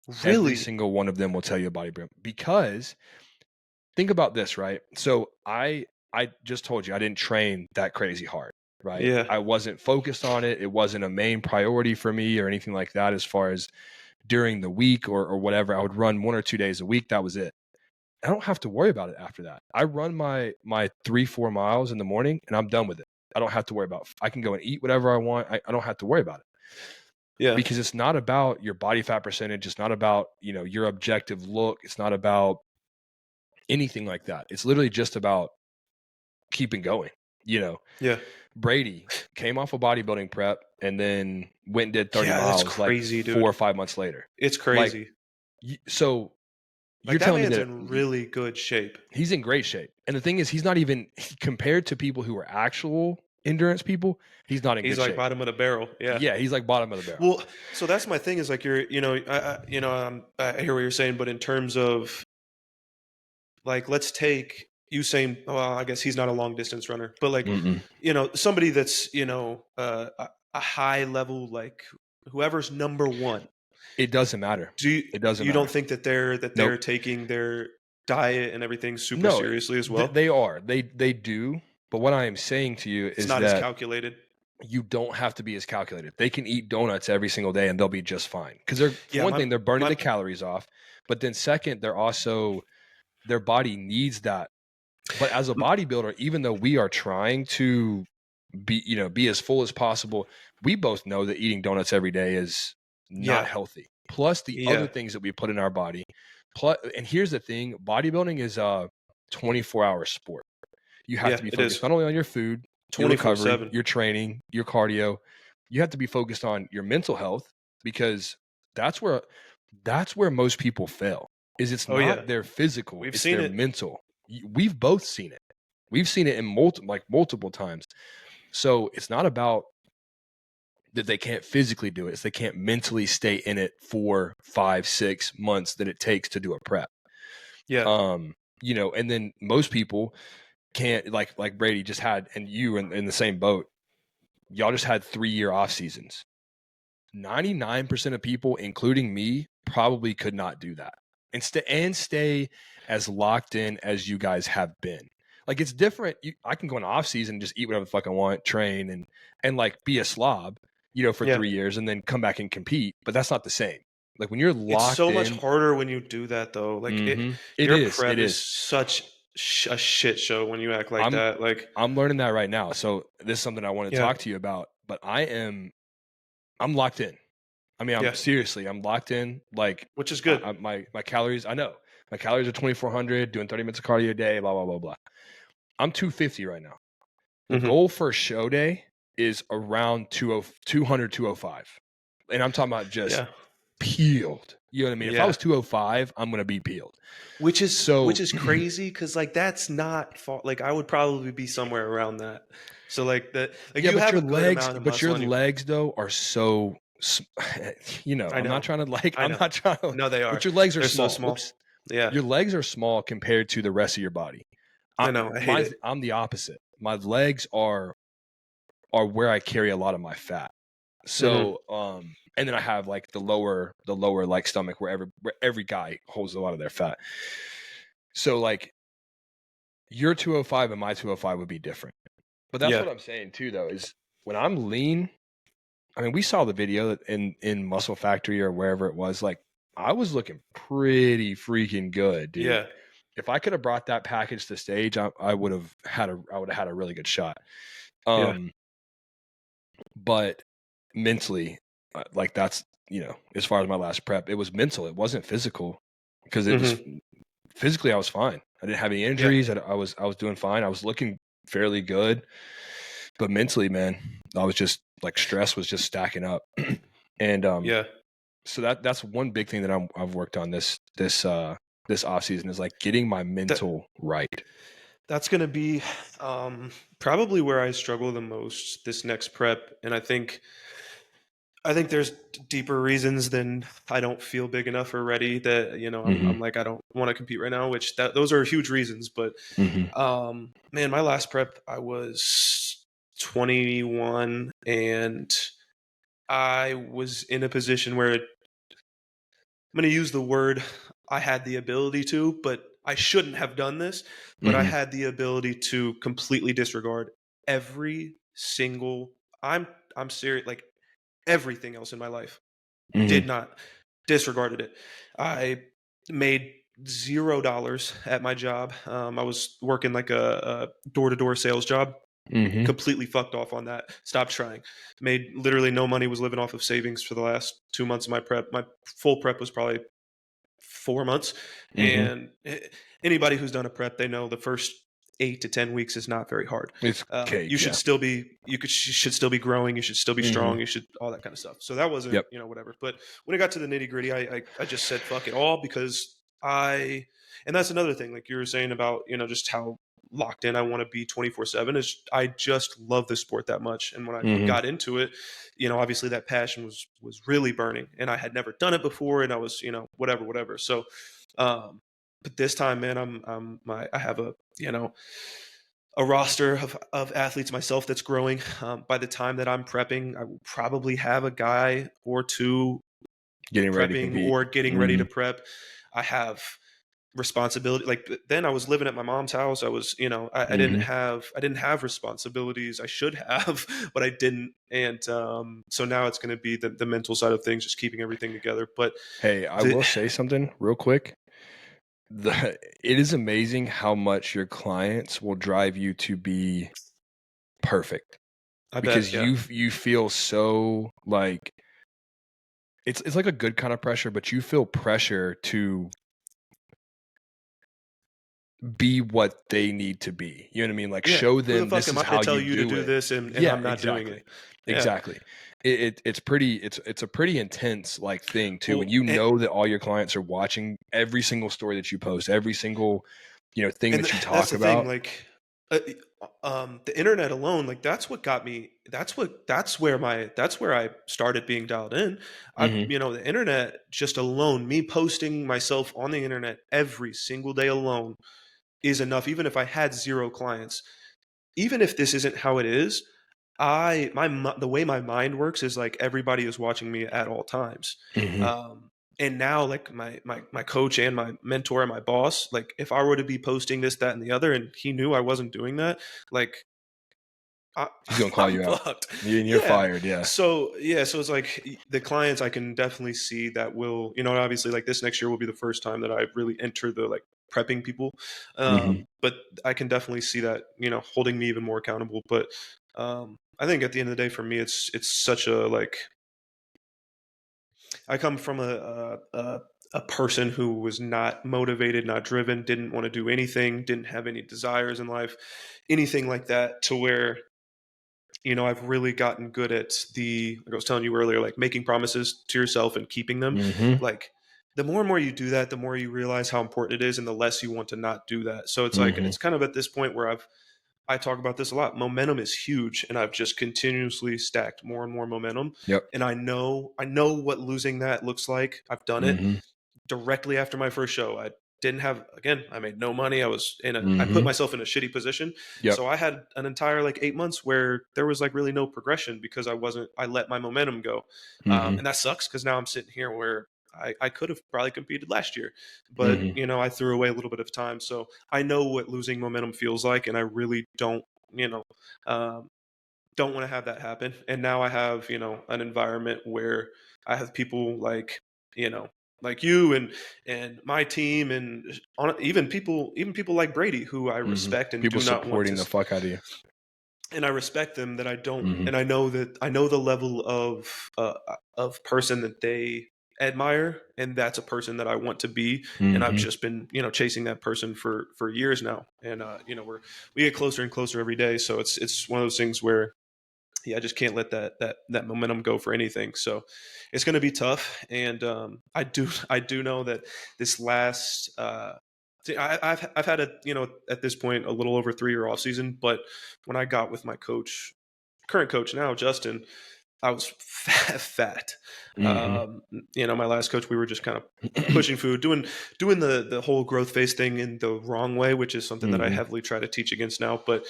Every Really? single one of them will tell you a bodybuilding, because think about this, right? So I just told you I didn't train that crazy hard, right? Yeah. I wasn't focused on it. It wasn't a main priority for me or anything like that as far as during the week or whatever. I would run 1 or 2 days a week. That was it. I don't have to worry about it after that. I run my 3-4 miles in the morning and I'm done with it. I don't have to worry about, I can go and eat whatever I want. I don't have to worry about it, Yeah. because it's not about your body fat percentage. It's not about, your objective look. It's not about anything like that. It's literally just about keeping going. Yeah. Brady came off a bodybuilding prep and then went and did 30 Yeah, that's miles like crazy, 4 or dude. 5 months later. It's Like, crazy. so Like you're that telling me man's that in really good shape. he's in great shape. And the thing is, he's not even, compared to people who are actual endurance people, he's not in He's good like shape. bottom of the barrel. Yeah. Yeah, he's like bottom of the barrel. Well, so that's my thing is like I hear what you're saying, but in terms of like, let's take Usain. Well, I guess he's not a long distance runner, but like, Mm-mm. somebody that's a high level, like whoever's number one. It doesn't matter. Do you, It doesn't you don't matter. think that they're Nope. taking their diet and everything super No, seriously as well? they are. They do. But what I am saying to you It's is not as that calculated. you don't have to be as calculated. They can eat donuts every single day and they'll be just fine. Because they're, for Yeah, one thing, they're burning the my calories off. But then second, they're also, their body needs that. But as a bodybuilder, even though we are trying to be as full as possible, we both know that eating donuts every day is not yeah, healthy. Plus the yeah, other things that we put in our body. Plus, and here's the thing, bodybuilding is a 24-hour sport. You have yeah. to be It is focused not only on your food, your recovery, 24/7. your training, your cardio. You have to be focused on your mental health, because that's where most people fail. Is it's Oh yeah, not their physical, we've it's seen their it. mental. We've both seen it. We've seen it in multiple times. So it's not about that they can't physically do it. It's they can't mentally stay in it for 5-6 months that it takes to do a prep. Yeah, And then most people can't, like Brady just had, and you in the same boat. Y'all just had 3-year off seasons. 99% of people, including me, probably could not do that and stay as locked in as you guys have been. Like, it's different. I can go in off season and just eat whatever the fuck I want, train and like be a slob, for yeah. 3 years and then come back and compete. But that's not the same. Like when you're It's locked so much in, harder when you do that though. Like it your is. It prep is is. such a shit show when you act like I'm that. Like I'm learning that right now. So this is something I want to yeah, talk to you about. But I'm locked in. I mean, yeah, I'm locked in. Like, which is good. my calories, I know my calories are 2,400, doing 30 minutes of cardio a day, blah, blah, blah, blah. I'm 250 right now. The Hmm. goal for show day is around 200, 205. And I'm talking about just Yeah, peeled. You know what I mean? If I yeah. was 205, I'm going to be peeled. Which So, is crazy because like that's not like I would probably be somewhere around that. So like that, like yeah, you but have your a good legs, amount of muscle on you. though, are so, I I'm not know, trying to I I'm know. not trying to, No, they are. but your legs are They're so small. small. Whoops. Yeah, Your legs are small compared to the rest of your body. I know. I hate it. I'm the opposite. My legs are where I carry a lot of my fat. Hmm. So, and then I have like the lower like stomach where every guy holds a lot of their fat. So like your 205 and my 205 would be different. But that's Yeah. what I'm saying too, though, is when I'm lean, I mean, we saw the video in Muscle Factory or wherever it was. Like, I was looking pretty freaking good, dude. Yeah. If I could have brought that package to stage, I would have had a really good shot. Yeah. Um, but mentally, like that's, as far as my last prep, it was mental. It wasn't physical. because it was Mhm. physically I was fine. I didn't have any Yeah. injuries. I was doing fine. I was looking fairly good, but mentally, man, I was just like stress was just stacking up, and Yeah. so that's one big thing that I've worked on this off season is like getting my That mental right. that's gonna be probably where I struggle the most this next prep, and I think there's deeper reasons than I don't feel big enough or ready that Hmm. I'm like I don't want to compete right now, which those are huge reasons. But Hmm. man, my last prep I was 21 and I was in a position where I'm going to use the word I had the ability to, but I shouldn't have done this, but I Hmm. had the ability to completely disregard every single I'm I'm serious like everything else in my life. Did Hmm. not disregarded it. I made $0 at my job. I was working like a door-to-door sales job. Hmm. Completely fucked off on that. Stopped trying. Made literally no money. Was living off of savings for the last 2 months of my prep. My full prep was probably 4 months. Hmm. And anybody who's done a prep, they know the first 8 to 10 weeks is not very hard. It's You cake, should yeah. still be, you should still be growing. You should still be Hmm. strong. You should all that kind of stuff. So that wasn't, Yep. whatever. But when it got to the nitty gritty, I just said fuck it all because and that's another thing, like you were saying about just how locked in I want to be 24/7 is I just love this sport that much. And when I Hmm. got into it, obviously that passion was really burning, and I had never done it before, and I was whatever. So, um, but this time, man, I have a roster of athletes myself that's growing. By the time that I'm prepping, I will probably have a guy or two Getting ready to prepping compete. or getting ready Hmm. to prep. I have responsibility. Like then I was living at my mom's house. I was, Hmm. I didn't have responsibilities. I should have, but I didn't. And so now it's going to be the mental side of things, just keeping everything together. But Hey, I the, will say something real quick. It is amazing how much your clients will drive you to be perfect I bet, because yeah, you feel so like it's like a good kind of pressure, but you feel pressure to be what they need to be. You know what I mean? Like yeah. show Who the them fuck this am is I to how tell you you to do do it. this and Yeah, I'm not doing exactly. it? Yeah. Exactly. It's a pretty intense like thing too when Well, you know that all your clients are watching every single story that you post, every single thing and that you that's talk the thing, about. like uh, the internet alone, like that's what got me, that's where I started being dialed in. Mhm. The internet just alone, me posting myself on the internet every single day alone is enough. Even if I had zero clients, even if this isn't how it is, the way my mind works is like everybody is watching me at all times. Mhm. Um, and now, like my coach and my mentor and my boss, like if I were to be posting this, that, and the other, and he knew I wasn't doing that, like I, He's gonna call I'm you out. fucked. You're Yeah. fired, yeah. So it's like the clients I can definitely see that will, obviously like this next year will be the first time that I really enter the like prepping people. Mhm. But I can definitely see that, holding me even more accountable. But I think at the end of the day for me, it's such a like, I come from a person who was not motivated, not driven, didn't want to do anything, didn't have any desires in life, anything like that, to where I've really gotten good at like I was telling you earlier, like making promises to yourself and keeping them. Mhm. Like the more and more you do that, the more you realize how important it is and the less you want to not do that. So it's like, Mhm. it's kind of at this point where I talk about this a lot. Momentum is huge and I've just continuously stacked more and more momentum. Yep. And I know what losing that looks like. I've done it Mhm. directly after my first show. I didn't have, again, I made no money. I put Mhm. myself in a shitty position. Yep. So I had an entire like 8 months where there was like really no progression because I let my momentum go. Mhm. And that sucks because now I'm sitting here where I could have probably competed last year, but Mhm. I threw away a little bit of time. So I know what losing momentum feels like, and I really you know, um, don't want to have that happen. And now I have, an environment where I have people you know, like you and my team and even people like Brady who I Mhm. respect and People do not want supporting to, the fuck out of you. and I respect them that I don't, Mhm. and I know the level of person that admire, and that's a person that I want to be. And I've Hmm. just been, chasing that person for years now. And we get closer and closer every day. So it's one of those things where, yeah, I just can't let that momentum go for anything. So it's going to be tough. And I do know that this last. I've had at this point a little over 3 year off season, but when I got with my current coach now, Justin, I was fat. Hmm. My last coach, we were just kind of pushing food, doing the whole growth phase thing in the wrong way, which is something that I Hmm. heavily try to teach against now. But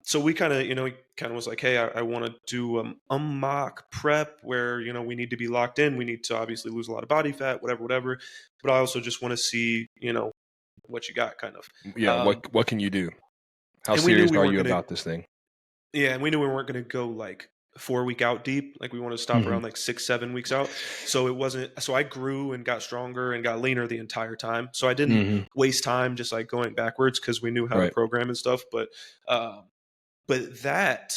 so we kind of, he kind of was like, hey, I want to do a mock prep where we need to be locked in. We need to obviously lose a lot of body fat, whatever. But I also just want to see, what you got, kind of. Yeah. Um, What can you do? How and we knew serious we are weren't you going to about this thing? Yeah, and we knew we weren't going to go like 4 week out deep. Like we wanted to stop Hmm. around like 6, 7 weeks out. So it wasn't. So I grew and got stronger and got leaner the entire time. So I didn't Hmm. waste time just like going backwards because we knew how to Right. program and stuff. Um, but that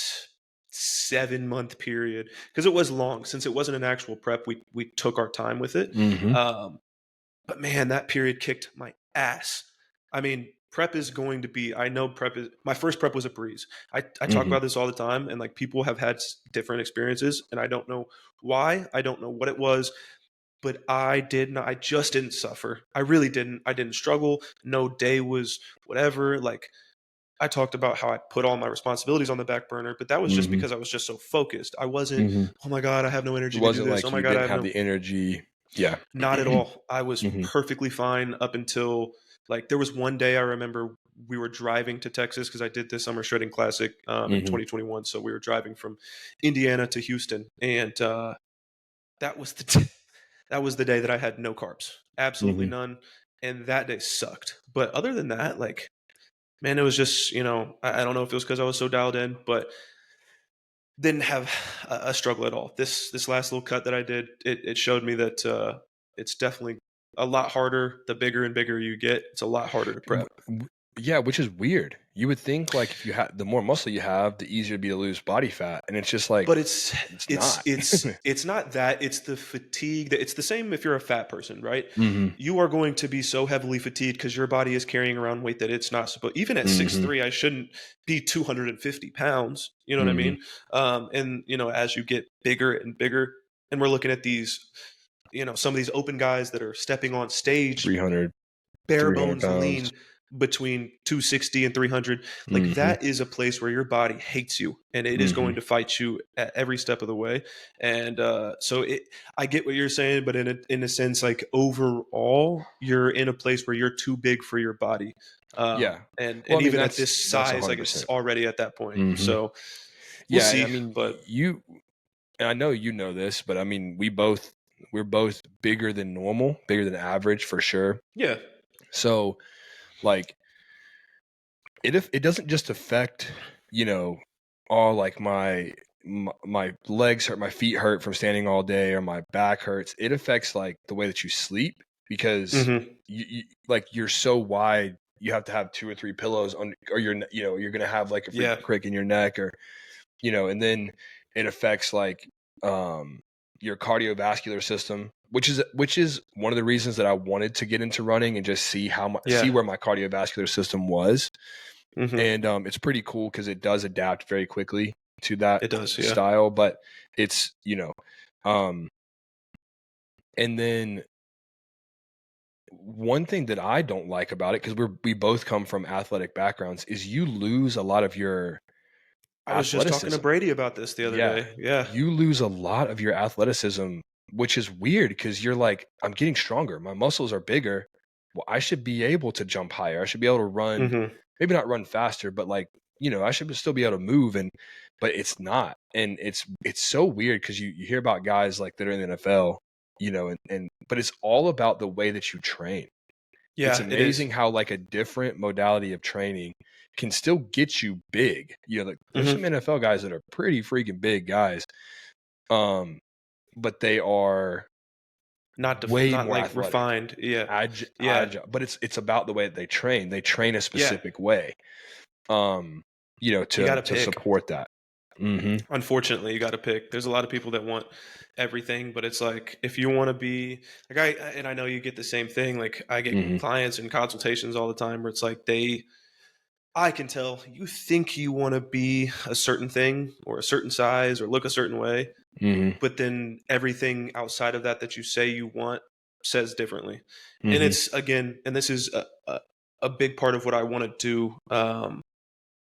7 month period, because it was long, since it wasn't an actual prep, we took our time with it. Hmm. Um, but man, that period kicked my ass. I mean, prep is going to be, I know prep is, my first prep was a breeze. I talk Hmm. about this all the time, and like people have had different experiences, and I don't know why. I don't know what it was, but I just didn't suffer. I really didn't. I didn't struggle. No day was whatever. Like, I talked about how I put all my responsibilities on the back burner, but that was just Hmm. because I was just so focused. I wasn't, Hmm. oh my God, I have no It energy to do wasn't this. Oh like my you God, I didn't have have no. the energy. Yeah. Not at all. I was Hmm. perfectly fine up until like there was one day I remember we were driving to Texas because I did this summer shredding classic in Hmm. 2021. So we were driving from Indiana to Houston, and that was the that was the day that I had no carbs, absolutely Hmm. none, and that day sucked. But other than that, like man, it was just I don't know if it was because I was so dialed in, but didn't have a struggle at all. This last little cut that I did, it showed me that it's definitely a lot harder. The bigger and bigger you get, it's a lot harder to prep. Yeah, which is weird. You would think like if you have the more muscle you have, the easier it'd be to lose body fat, and it's just like But it's it's it's not. it's it's not that. It's the fatigue. That it's the same if you're a fat person, right? Hmm. You are going to be so heavily fatigued because your body is carrying around weight that it's not supposed. Even at six Hmm. three, I shouldn't be 250 pounds. You know what I Hmm. mean? And as you get bigger and bigger, and we're looking at these, some of these open guys that are stepping on stage 300, bare 300 bones pounds. lean between 260 and 300. Like Hmm. that is a place where your body hates you, and it is Hmm. going to fight you at every step of the way. And I get what you're saying, but in a sense, like overall you're in a place where you're too big for your body. Yeah. Well, And I mean even at that's this size, like it's 100%. already at that point. Hmm. So we'll Yeah, and I see. mean But you and I know you know this, but I mean we're both bigger than normal, bigger than average for sure. yeah. So like it doesn't just affect you know all like my legs hurt, my feet hurt from standing all day, or my back hurts. It affects like the way that you sleep because Hmm. you like you're so wide, you have to have two or three pillows on, or you're gonna have like a Yeah. freaking crick in your neck, or and then it affects like um your cardiovascular system, which is one of the reasons that I wanted to get into running and just Yeah. see where my cardiovascular system was. Hmm. And it's pretty cool because it does adapt very quickly to that It does. Yeah. style. But it's um and then one thing that I don't like about it, because we both come from athletic backgrounds, is you lose a lot of your I was just talking to athleticism. Brady about this the other Yeah, day. Yeah. you lose a lot of your athleticism, which is weird because you're like, I'm getting stronger, my muscles are bigger. Well, I should be able to jump higher. I should be able to run, Hmm. maybe not run faster, but like, I should still be able to move. But it's not. And it's so weird because you hear about guys like that are in the NFL, but it's all about the way that you train. It's Yeah. It is. amazing how like a different modality of training can still get you big. Like there's some Hmm. NFL guys that are pretty freaking big guys. Um, but they are way Not more like athletic, refined. Yeah. Yeah. agile. But it's about the way that they train. They train a Yeah. specific way. Um, You got to to pick. support that. Mhm. Unfortunately, you got to pick. There's a lot of people that want everything, but it's like if you want to be like and I know you get the same thing. Like I get Mhm. clients and consultations all the time where it's like I can tell you think you want to be a certain thing or a certain size or look a certain way, Mhm. but then everything outside of that that you say you want says differently. And Mhm. it's again, and this is a big part of what I want to do.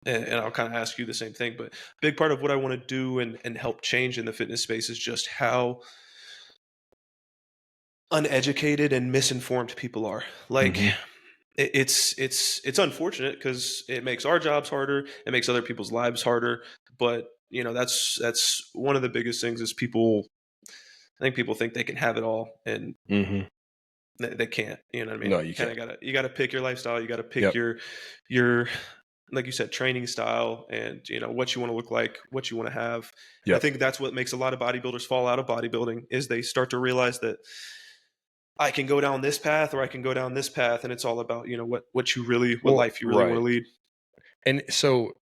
And I'll kind of ask you the same thing, but big part of what I want to do and help change in the fitness space is just how uneducated and misinformed people are. Like Mhm. it's unfortunate because it makes our jobs harder, it makes other people's lives harder. But that's one of the biggest things is people. I think people think they can have it all, and Mhm. they can't. You know what I mean? No, you Kind can't. of gotta pick your lifestyle. You gotta pick Yep. your like you said, training style and what you want to look like, what you want to have. And I Yep. think that's what makes a lot of bodybuilders fall out of bodybuilding is they start to realize that I can go down this path or I can go down this path, and it's all about what Well, life you really want right. to lead. And so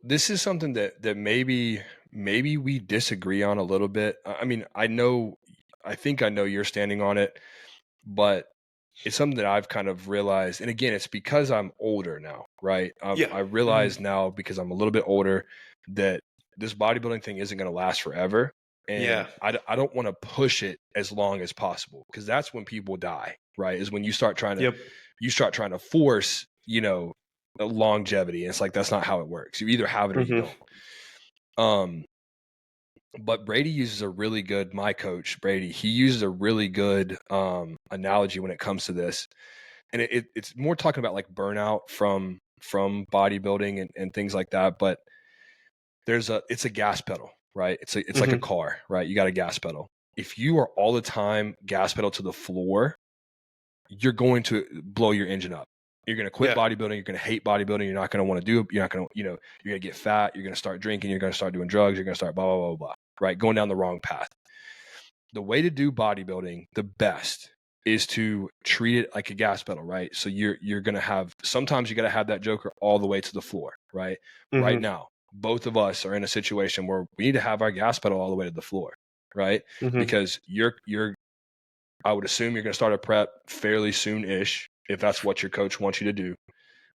this is something that maybe we disagree on a little bit. I mean, I think I know you're standing on it, but it's something that I've kind of realized. And again, it's because I'm older now, right? Yeah. I Hmm. realize now because I'm a little bit older that this bodybuilding thing isn't going to last forever. Yeah. And I don't want to push it as long as possible because that's when people die, right? Is when Yep. you start trying to force, a longevity. And it's like, that's not how it works. You either have it or you Hmm. don't. Um, but Brady uses a really good, my coach, Brady, he uses a really good analogy when it comes to this. And it's more talking about like burnout from bodybuilding and things like that. But it's a gas pedal, right? It's like a Hmm. car, right? You got a gas pedal. If you are all the time gas pedal to the floor, you're going to blow your engine up. You're going to quit Yeah. bodybuilding. You're going to hate bodybuilding. You're not going to want to do it. You're not going to, you're going to get fat. You're going to start drinking. You're going to start doing drugs. You're going to start blah, blah, blah, blah, right? Going down the wrong path. The way to do bodybuilding, the best is to treat it like a gas pedal, right? So you're going to have, sometimes you got to have that joker all the way to the floor, right? Right Hmm. now, both of us are in a situation where we need to have our gas pedal all the way to the floor, right? Hmm. Because I would assume you're going to start a prep fairly soon-ish if that's what your coach wants you to do.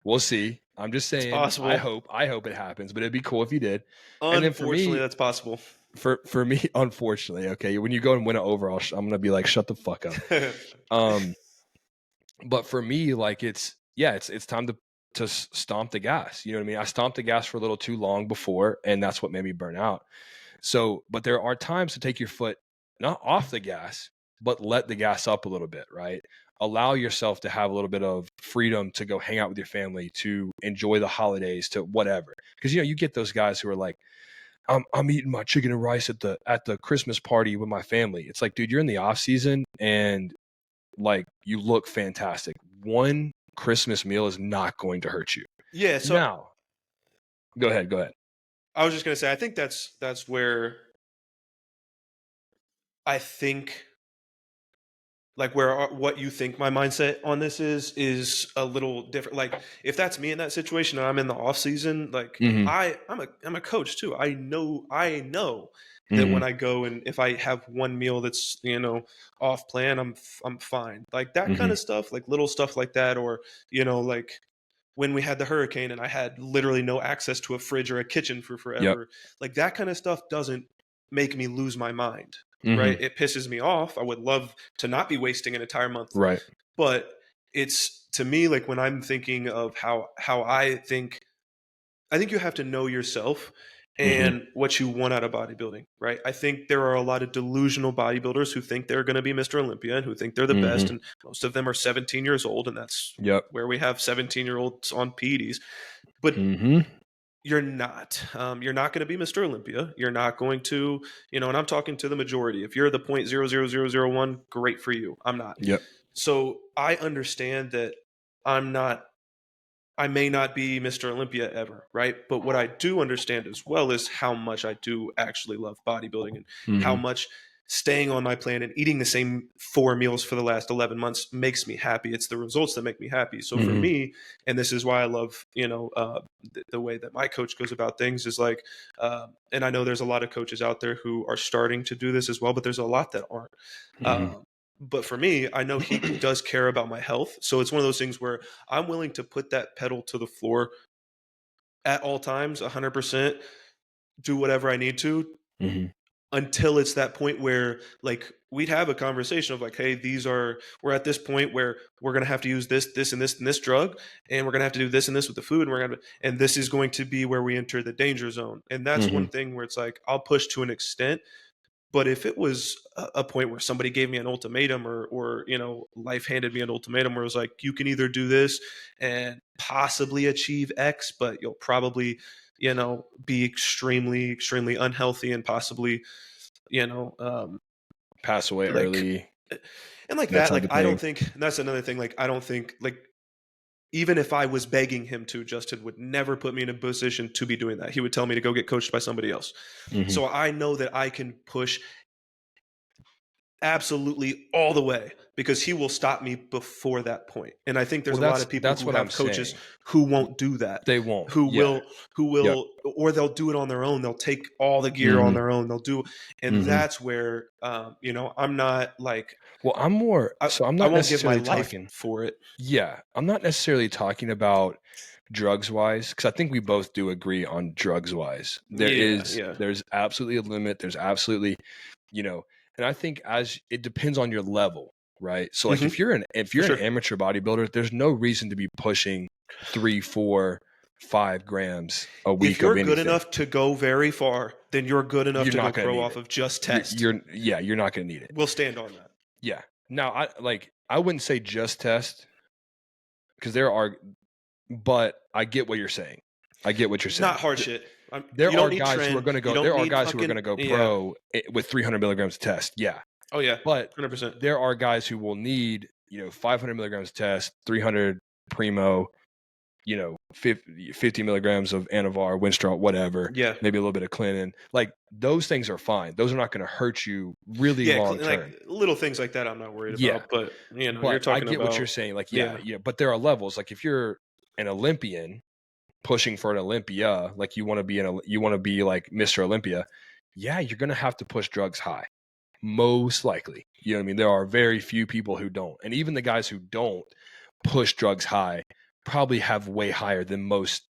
We'll see. I'm just It's saying, possible. I hope it happens, but it'd be cool if you did. And then Unfortunately, that's possible. for me, unfortunately, okay, when you go and win an overall, I'm gonna be like, shut the fuck up. Um, but for me, like it's time to stomp the gas. You know what I mean? I stomped the gas for a little too long before, and that's what made me burn out. So, but there are times to take your foot not off the gas, but let the gas up a little bit, right? Allow yourself to have a little bit of freedom to go hang out with your family, to enjoy the holidays, to whatever. Because you get those guys who are like, I'm eating my chicken and rice at the Christmas party with my family. It's like, dude, you're in the off season and like you look fantastic. One Christmas meal is not going to hurt you. Yeah. So Now, go ahead, go ahead. I was just gonna say, I think that's where I think like what you think my mindset on this is a little different. Like if that's me in that situation and I'm in the off season, like Mm-hmm. I'm a coach too. I know that when Mm-hmm. I go and if I have one meal that's off plan, I'm fine. Like that kind Mm-hmm. of stuff, like little stuff like that, or like when we had the hurricane and I had literally no access to a fridge or a kitchen for Yep. forever. Like that kind of stuff doesn't make me lose my mind, right? Mm-hmm. It pisses me off. I would love to not be wasting an entire month, Right. but it's to me like when I'm thinking of how I think you have to know yourself Mm-hmm. and what you want out of bodybuilding, right? I think there are a lot of delusional bodybuilders who think they're going to be Mr. Olympia and who think they're the best, Mm-hmm. and most of them are 17 years old, and that's Yep. where we have 17-year-olds on PEDs. But Mm-hmm. you're not. You're not going to be Mr. Olympia. You're not going to, and I'm talking to the majority. If you're the 0.00001, great for you. I'm not. Yep. So I understand that I'm not I may not be Mr. Olympia ever, right? But what I do understand as well is how much I do actually love bodybuilding and how Mm-hmm. much. staying on my plan and eating the same 4 meals for the last 11 months makes me happy. It's the results that make me happy. So for Mm-hmm. me, and this is why I love, the way that my coach goes about things is like, and I know there's a lot of coaches out there who are starting to do this as well, but there's a lot that aren't. Mm-hmm. But for me, I know he does care about my health. So it's one of those things where I'm willing to put that pedal to the floor at all times, 100%, do whatever I need to, Mm-hmm. until it's that point where like we'd have a conversation of like, hey, we're at this point where we're going to have to use this and this and this drug, and we're going to have to do this and this with the food, and and this is going to be where we enter the danger zone. And that's Mm-hmm. one thing where it's like I'll push to an extent. But if it was a point where somebody gave me an ultimatum, or life handed me an ultimatum where it was like, you can either do this and possibly achieve X, but you'll probably, be extremely, extremely unhealthy and possibly, you know, um, Pass away like, early, and like that that, type like, of I thing. don't think, and that's another thing, like, I don't think, like, even if I was begging him to, Justin would never put me in a position to be doing that. He would tell me to go get coached by somebody else. Mm-hmm. So I know that I can push absolutely all the way because he will stop me before that point. And I think there's Well, a lot of people that's who what I'm have coaches saying. who won't do that, They won't. who Yeah. will who Yep. will or they'll do it on their own. They'll take all the gear on Mm-hmm. their own. They'll do, and Mm-hmm. that's where I'm not like Well, I'm more I, so I'm I not won't give my necessarily life talking. for it. Yeah, I'm not necessarily talking about drugs wise because I think we both do agree on drugs wise. Yeah, yeah. There's absolutely a limit. There's absolutely, you know, and I think as it depends on your level, right? So like Hmm. if For you're an sure. amateur bodybuilder, there's no reason to be pushing 3, 4, 5 grams a If week of you're good anything. enough to go very far, then you're good enough You're to go not going to pro need off it. of just test. You're not going to need it. We'll stand on that. Yeah. Now I wouldn't say just test because but I get what you're saying. I get what you're saying. Not hard shit. There You don't are need guys who are trend. going to You go. don't There are need guys who are fucking, going to go yeah. pro with 300 milligrams of test. Yeah, Oh yeah, but 100%. there are guys who will need 500 milligrams of test, 300 primo, 50 milligrams of Anavar, Winstrol, whatever. Yeah, Maybe a little bit of Clinton. Like those things are fine. Those are not going to hurt you really yeah. long Like term. little things like that, I'm not worried Yeah, about. But you're but I talking get what you're about, saying. Like yeah, yeah. But there are levels. Like if you're an Olympian pushing for an Olympia, like you want to be like Mr. Olympia, yeah, you're going to have to push drugs high. Most likely. You know what I mean? There are very few people who don't. And even the guys who don't push drugs high probably have way higher than most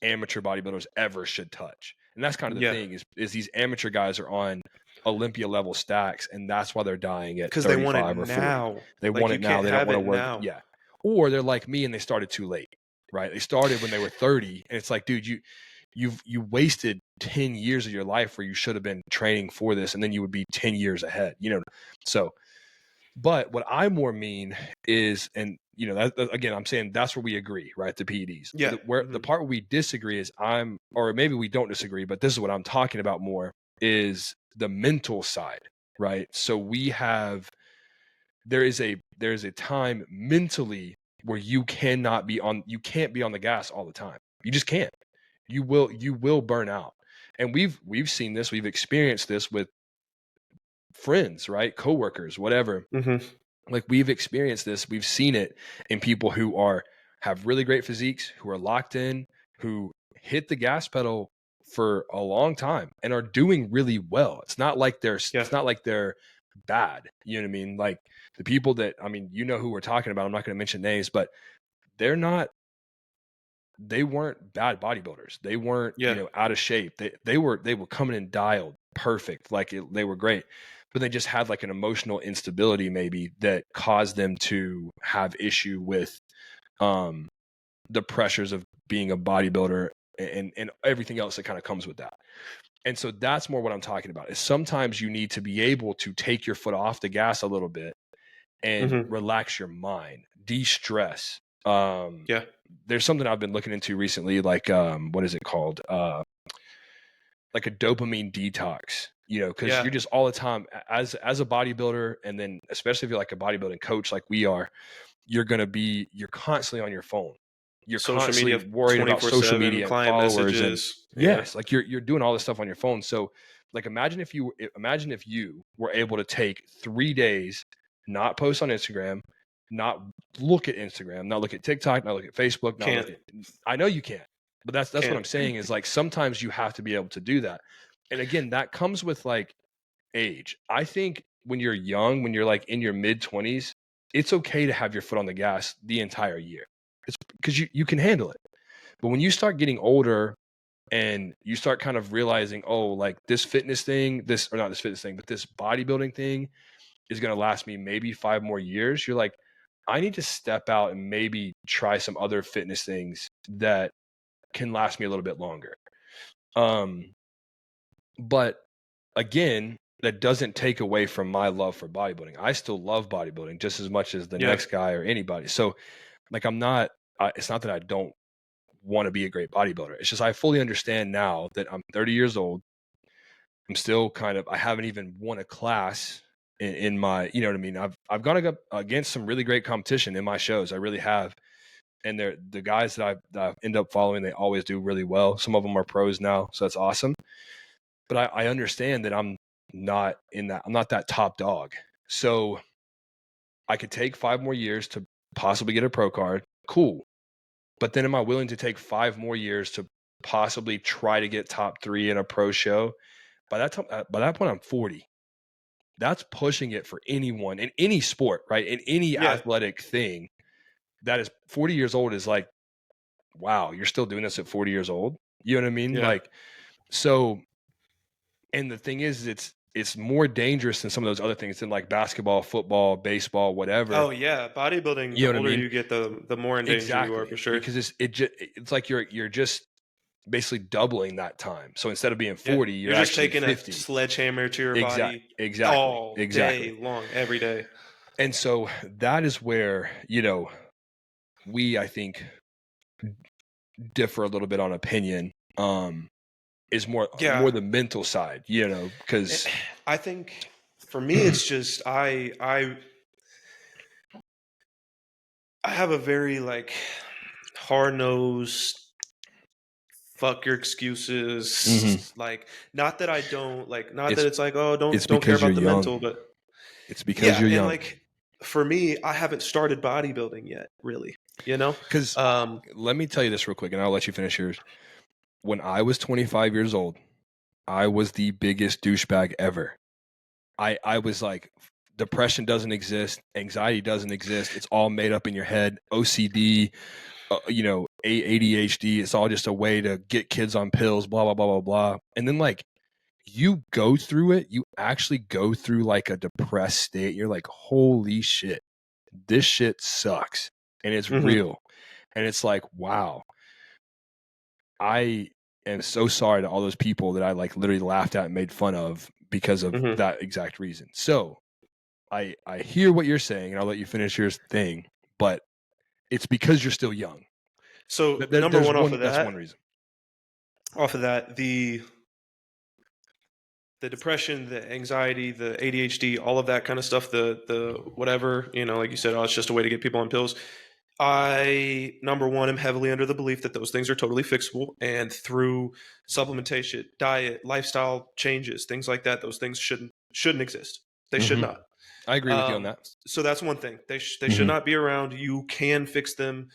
amateur bodybuilders ever should touch. And that's kind of the yeah, thing is these amateur guys are on Olympia level stacks and that's why they're dying at because they want it 35 or 40. now. They Like want you it now. can't They don't have want to it work. now. Yeah. Or they're like me and they started too late. Right? They started when they were 30 and it's like, dude, you wasted 10 years of your life where you should have been training for this and then you would be 10 years ahead, So, but what I more mean is, and that again, I'm saying that's where we agree, right? The PEDs. Yeah, Where the part where we disagree is or maybe we don't disagree, but this is what I'm talking about more is the mental side, right? So there is a time mentally where you can't be on the gas all the time. You just can't. You will burn out. And we've seen this, we've experienced this with friends, right? Coworkers, whatever. hmm Like we've experienced this, we've seen it in people who have really great physiques, who are locked in, who hit the gas pedal for a long time and are doing really well. It's not like yeah. they're bad. You know what I mean? Like the people that who we're talking about. I'm not going to mention names, but they're not. They weren't bad bodybuilders. They weren't Yeah. out of shape. They were coming in dialed perfect. They were great, but they just had like an emotional instability maybe that caused them to have issue with the pressures of being a bodybuilder and everything else that kind of comes with that. And so that's more what I'm talking about is sometimes you need to be able to take your foot off the gas a little bit and hmm relax your mind, de-stress. Yeah. There's something I've been looking into recently, like what is it called? Like a dopamine detox, because Yeah. you're just all the time as a bodybuilder, and then especially if you're like a bodybuilding coach like we are, you're constantly on your phone. You're Social constantly media worried about social 24/7, media and client followers and messages. Yeah. yes, like you're doing all this stuff on your phone. So Like imagine if you were able to take 3 days, not post on Instagram, not look at Instagram, not look at TikTok, not look at Facebook, not Can't. look at I know you can't. But that's what Can't. I'm saying is like sometimes you have to be able to do that. And again, that comes with like age. I think when you're young, when you're like in your mid 20s, it's okay to have your foot on the gas the entire year. It's because you can handle it. But when you start getting older and you start kind of realizing, oh, like this fitness thing, this or not this fitness thing, but this bodybuilding thing is going to last me maybe 5 more years. You're like, I need to step out and maybe try some other fitness things that can last me a little bit longer. But again, that doesn't take away from my love for bodybuilding. I still love bodybuilding just as much as the Yeah. next guy or anybody. So like, it's not that I don't want to be a great bodybuilder. It's just I fully understand now that I'm 30 years old. I'm still I haven't even won a class in my, you know what I mean? I've gone up against some really great competition in my shows. I really have. And the guys that I end up following, they always do really well. Some of them are pros now, so that's awesome. But I understand that I'm not that top dog. So I could take 5 more years to possibly get a pro card. Cool. But then am I willing to take 5 more years to possibly try to get top 3 in a pro show? By that point, I'm 40. That's pushing it for anyone in any sport, right? In any athletic thing. That is 40 years old is like, wow, you're still doing this at 40 years old. You know what I mean? Yeah. Like, so, and the thing is, it's more dangerous than some of those other things than like basketball, football, baseball, whatever. Oh yeah, bodybuilding. You know The what I older mean? you get, the more in danger you are, for sure. Because it's like you're just basically doubling that time. So instead of being 40, you're you're just actually taking 50. a sledgehammer to your body all day long, every day. And so that is where, we, I think, differ a little bit on opinion. Is more the mental side, because I think for me it's just I have a very like hard-nosed fuck your excuses, like not that I don't like, not that it's like, oh, don't care about the mental, but it's because you're young. Like for me, I haven't started bodybuilding yet, really, because let me tell you this real quick and I'll let you finish yours. When I was 25 years old, I was the biggest douchebag ever. I was like, depression doesn't exist, anxiety doesn't exist, it's all made up in your head, OCD, ADHD, it's all just a way to get kids on pills, blah, blah, blah, blah, blah. And then like you go through it, you actually go through like a depressed state. You're like, holy shit, this shit sucks. And it's real. And it's like, wow, I am so sorry to all those people that I like literally laughed at and made fun of because of that exact reason. So I hear what you're saying and I'll let you finish your thing, but it's because you're still young. So number one, that's one reason. Off of that, the depression, the anxiety, the ADHD, all of that kind of stuff, the whatever, like you said, oh, it's just a way to get people on pills. I, number one, am heavily under the belief that those things are totally fixable, and through supplementation, diet, lifestyle changes, things like that, those things shouldn't exist. They should not. I agree with you on that. So that's one thing. They should not be around. You can fix them.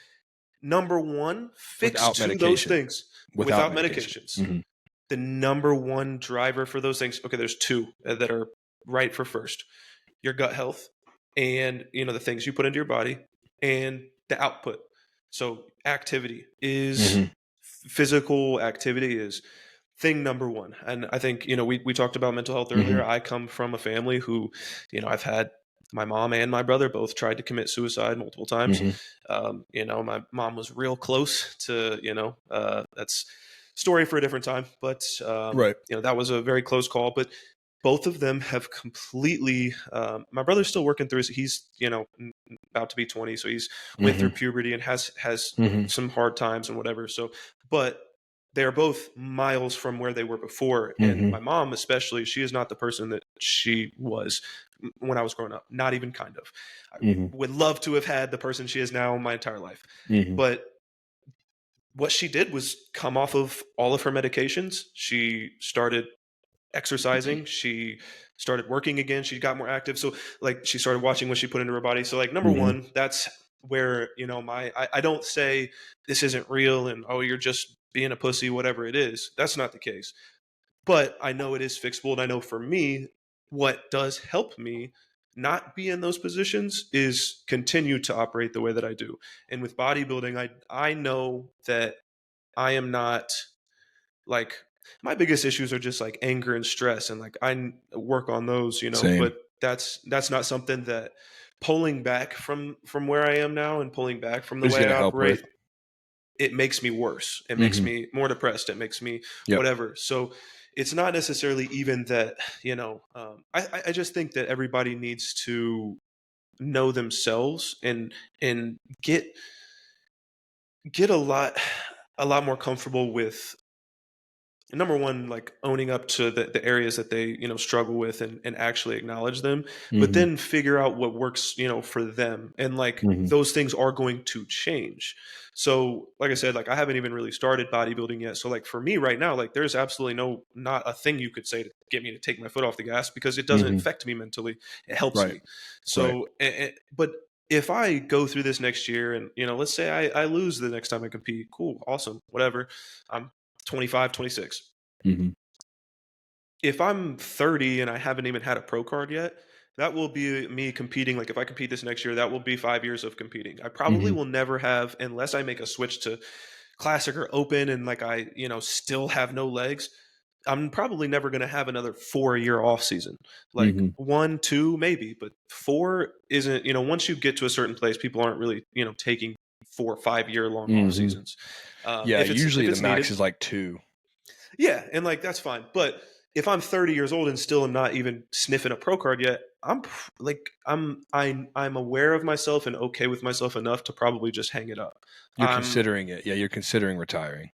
Number one, fix those things without medications. The number one driver for those things, okay, there's two that are right for first. Your gut health and, the things you put into your body and the output. So activity is physical activity is thing number one. And I think, we talked about mental health earlier. I come from a family who, I've had my mom and my brother both tried to commit suicide multiple times. My mom was real close to, that's story for a different time, but that was a very close call. But both of them have completely. My brother's still working through. He's about to be 20, so he's went through puberty and has some hard times and whatever. So, but they are both miles from where they were before. And my mom, especially, she is not the person that she was when I was growing up. Not even kind of. I would love to have had the person she is now my entire life, but what she did was come off of all of her medications. She started exercising. She started working again. She got more active. So like she started watching what she put into her body. So like number Mhm. one, that's where, you know, I don't say this isn't real and oh, you're just being a pussy, whatever it is. That's not the case. But I know it is fixable. And I know for me, what does help me not be in those positions is continue to operate the way that I do. And with bodybuilding, I know that I am not like my biggest issues are just like anger and stress and like work on those, you know, Same. but that's not something that pulling back from where I am now and pulling back from the It's way gonna I help operate, with. it makes me worse. It makes Mhm. me more depressed. It makes me Yep. whatever. So it's not necessarily even that, you know, I just think that everybody needs to know themselves and get a lot more comfortable with number one, like owning up to the areas that they, you know, struggle with and actually acknowledge them, but Mhm. then figure out what works, you know, for them. And like Mhm. those things are going to change. So like I said, like I haven't even really started bodybuilding yet. So like for me right now, like there's absolutely not a thing you could say to get me to take my foot off the gas because it doesn't Mhm. affect me mentally. It helps Right. me. Right. So, but if I go through this next year and, you know, let's say I lose the next time I compete, cool, awesome, whatever. I'm 25, 26. Mhm. If I'm 30 and I haven't even had a pro card yet, that will be me competing. Like if I compete this next year, that will be 5 years of competing. I probably Mhm. will never have, unless I make a switch to classic or open and like I, you know, still have no legs. I'm probably never going to have another 4 year off season. Like Mhm. one, two, maybe, but four isn't, you know, once you get to a certain place, people aren't really, you know, taking 4 or 5 year long off Mhm. seasons. Yeah, If usually the it's max needed, is like 2. yeah, and like that's fine. But if I'm 30 years old and still not even sniffing a pro card yet, I'm aware of myself and okay with myself enough to probably just hang it up. You're I'm considering it. Yeah, you're considering retiring.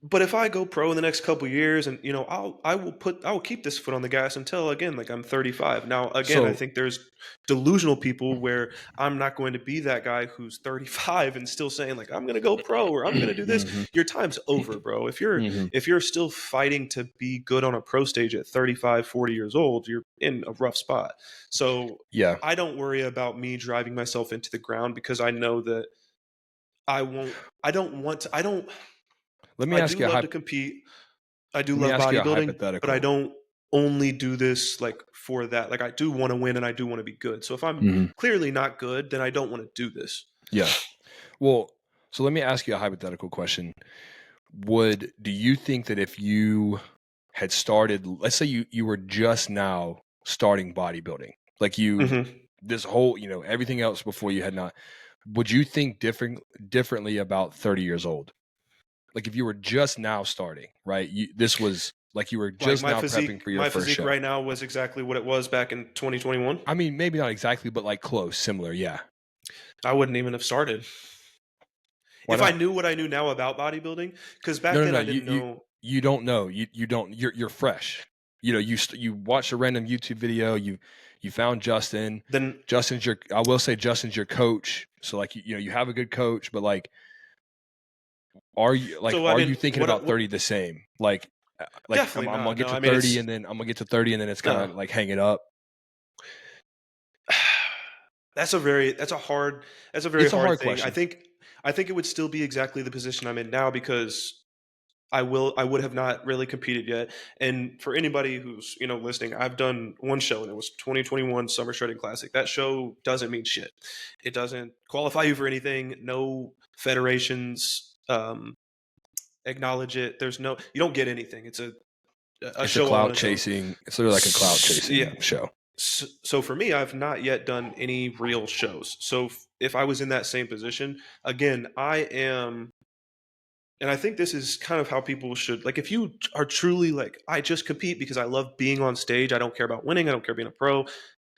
but if I go pro in the next couple years and you know I will keep this foot on the gas until again like I'm 35. Now again, I So think there's delusional people where I'm not going to be that guy who's 35 and still saying like I'm going to go pro or I'm going to do this. Mhm. Your time's over, bro. Mhm. If you're still fighting to be good on a pro stage at 35, 40 years old, you're in a rough spot. So Yeah. I don't worry about me driving myself into the ground because I know that I won't I don't want to I don't Let me I ask do you a love to hyp compete. I do let me love ask you a bodybuilding, but I hypothetical. don't only do this like for that. Like I do want to win and I do want to be good. So if I'm Mhm. clearly not good, then I don't want to do this. Yeah. Well, so let me ask you a hypothetical question. Do you think that if you had started, let's say you were just now starting bodybuilding, like you Hmm. this whole, everything else before you had not, would you think differently about 30 years old? Like if you were just now starting, right? This was like you were Like just now prepping for your my first physique show. right now was exactly what it was back in 2021. I mean, maybe not exactly, but like close, similar. Yeah. I wouldn't even have started Why if I not? knew what I knew now about bodybuilding. Because back No, no, then no. I You didn't you know. you don't know. You don't. You're fresh. You watched a random YouTube video. You found Justin. Then Justin's your. I will say Justin's your coach. So like you have a good coach, but like so I are mean, you thinking about 30 the same? Like definitely I'm gonna not. get No, to I mean 30 it's and then I'm gonna get to 30 and then it's kind no. of like hang it up. That's a hard It's a hard hard thing. question. I think it would still be exactly the position I'm in now because I would have not really competed yet. And for anybody who's, you know, listening, I've done one show and it was 2021 Summer Shredding Classic. That show doesn't mean shit. It doesn't qualify you for anything. No federations acknowledge it. There's no you don't get anything. It's a It's a show all on clout its own. chasing. It's literally like a clout Yeah. chasing show. So for me, I've not yet done any real shows. So if I was in that same position, again, I am, and I think this is kind of how people should like. If you are truly like, I just compete because I love being on stage. I don't care about winning. I don't care being a pro.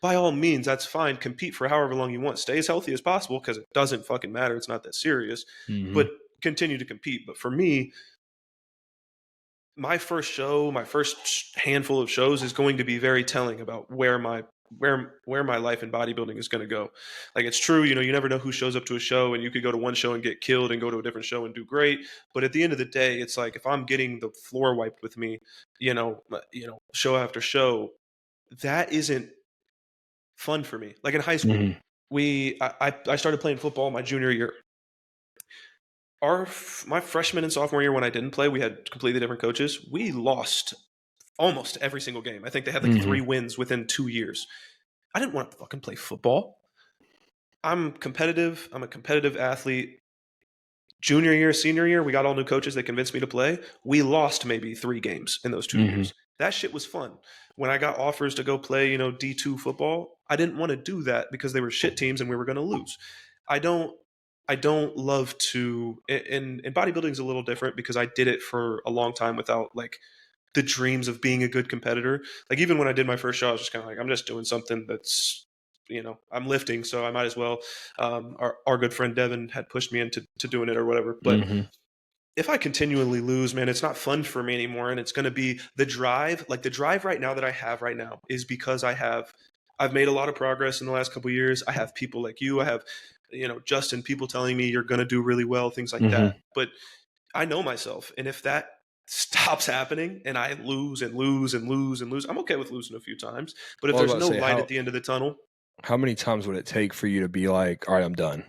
By all means, that's fine. Compete for however long you want. Stay as healthy as possible because it doesn't fucking matter. It's not that serious. Hmm. But continue to compete. But for me, my first show, my first handful of shows is going to be very telling about where my where my life in bodybuilding is going to go. Like, it's true, you never know who shows up to a show, and you could go to one show and get killed and go to a different show and do great. But at the end of the day, it's like, if I'm getting the floor wiped with me, show after show, that isn't fun for me. Like in high school, Mhm. I started playing football my junior year. My freshman and sophomore year, when I didn't play, we had completely different coaches. We lost almost every single game. I think they had like 3 Mhm. wins within 2 years. I didn't want to fucking play football. I'm competitive. I'm a competitive athlete. Junior year, senior year, we got all new coaches. They convinced me to play. We lost maybe 3 games in those 2 Mhm. years. That shit was fun. When I got offers to go play, D2 football, I didn't want to do that because they were shit teams and we were going to lose. I don't I don't love to, and bodybuilding is a little different because I did it for a long time without like the dreams of being a good competitor. Like, even when I did my first show, I was just kind of like, I'm just doing something that's, I'm lifting, so I might as well. Our good friend Devin had pushed me into doing it or whatever. But Mhm. if I continually lose, man, it's not fun for me anymore. And it's going to be the drive. Like, the drive right now that I have right now is because I've made a lot of progress in the last couple of years. I have people like you. I have, Justin, people telling me you're going to do really well, things like Mhm. that. But I know myself. And if that stops happening and I lose and lose and lose and lose, I'm okay with losing a few times. But if Well, I was there's about to no say, light at the end of the tunnel, how many times would it take for you to be like, all right, I'm done?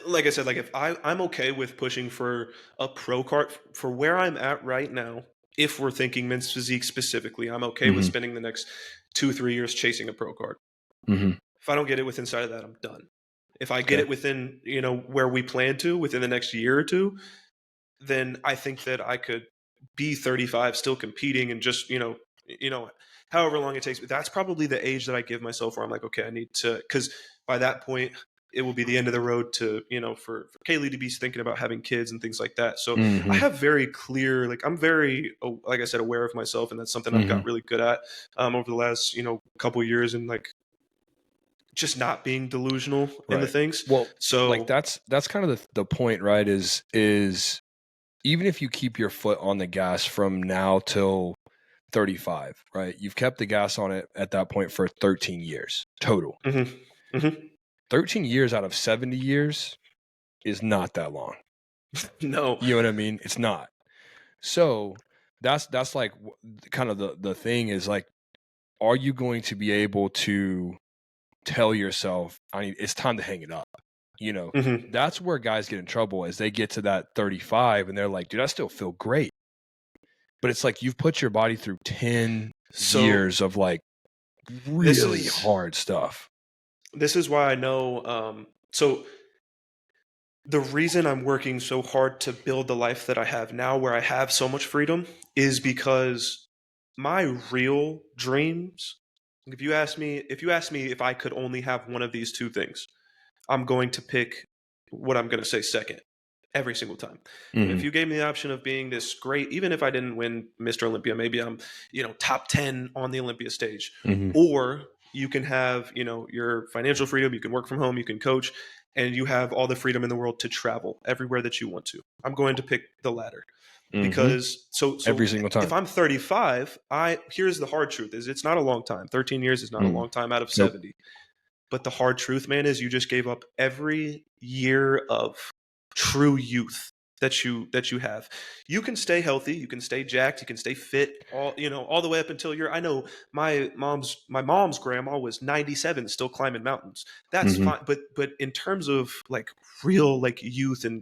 like I said, like, if I'm okay with pushing for a pro card for where I'm at right now. If we're thinking men's physique specifically, I'm okay with Mhm. spending the next 2-3 years chasing a pro card. Mhm. If I don't get it within inside of that, I'm done. If I get Okay. it within, where we plan to within the next year or two, then I think that I could be 35 still competing and just, however long it takes. That's probably the age that I give myself where I'm like, okay, I need to, because by that point, it will be the end of the road to, for Kaylee to be thinking about having kids and things like that. So I Mhm. have very clear, like, I'm very, like I said, aware of myself. And that's something I've got Mhm. really good at over the last, couple of years, and like just not being delusional in the Right. things. Well, like So, that's kind of the point, right? Is even if you keep your foot on the gas from now till 35, right? You've kept the gas on it at that point for 13 years total. mhm, mhm. 13 years out of 70 years is not that long. No. You know what I mean? It's not. So that's like kind of the thing is like, are you going to be able to tell yourself, it's time to hang it up? You know, Mhm. that's where guys get in trouble as they get to that 35 and they're like, dude, I still feel great. But it's like you've put your body through 10 So years of like this really is hard stuff. this is why I know. So the reason I'm working so hard to build the life that I have now, where I have so much freedom, is because my real dreams. If you ask me if I could only have one of these two things, I'm going to pick what I'm going to say second every single time. If Mhm. you gave me the option of being this great, even if I didn't win Mr. Olympia, maybe I'm, top 10 on the Olympia stage, Mhm. or you can have, your financial freedom, you can work from home, you can coach, and you have all the freedom in the world to travel everywhere that you want to. I'm going to pick the latter Mhm. because so Every single if time. I'm 35, here's the hard truth is it's not a long time. 13 years is not a Mhm. long time out of Nope. 70. But the hard truth, man, is you just gave up every year of true youth that you have. You can stay healthy, you can stay jacked, you can stay fit all the way up until you're. I know my mom's grandma was 97 still climbing mountains. That's Mhm. fine, but in terms of like real like youth and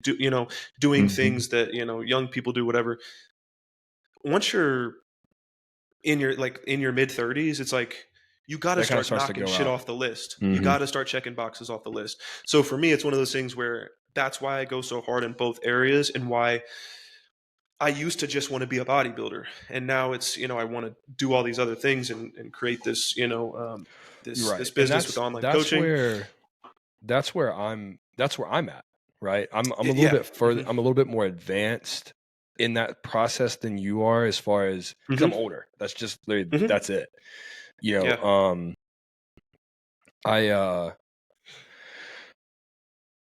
doing Mhm. things that young people do, whatever. Once you're in your mid 30s, it's like you got to That kind of start starts to knocking go shit out. off the list. You Mhm. got to start checking boxes off the list. So for me, it's one of those things where that's why I go so hard in both areas, and why I used to just want to be a bodybuilder, and now it's I want to do all these other things and create this You're this right. And business with online coaching. that's where I'm at, right? I'm a little Yeah. bit further, Hmm. I'm a little bit more advanced in that process than you are as far as because I'm Hmm. older. That's just Hmm. that's it. You Yeah. know, I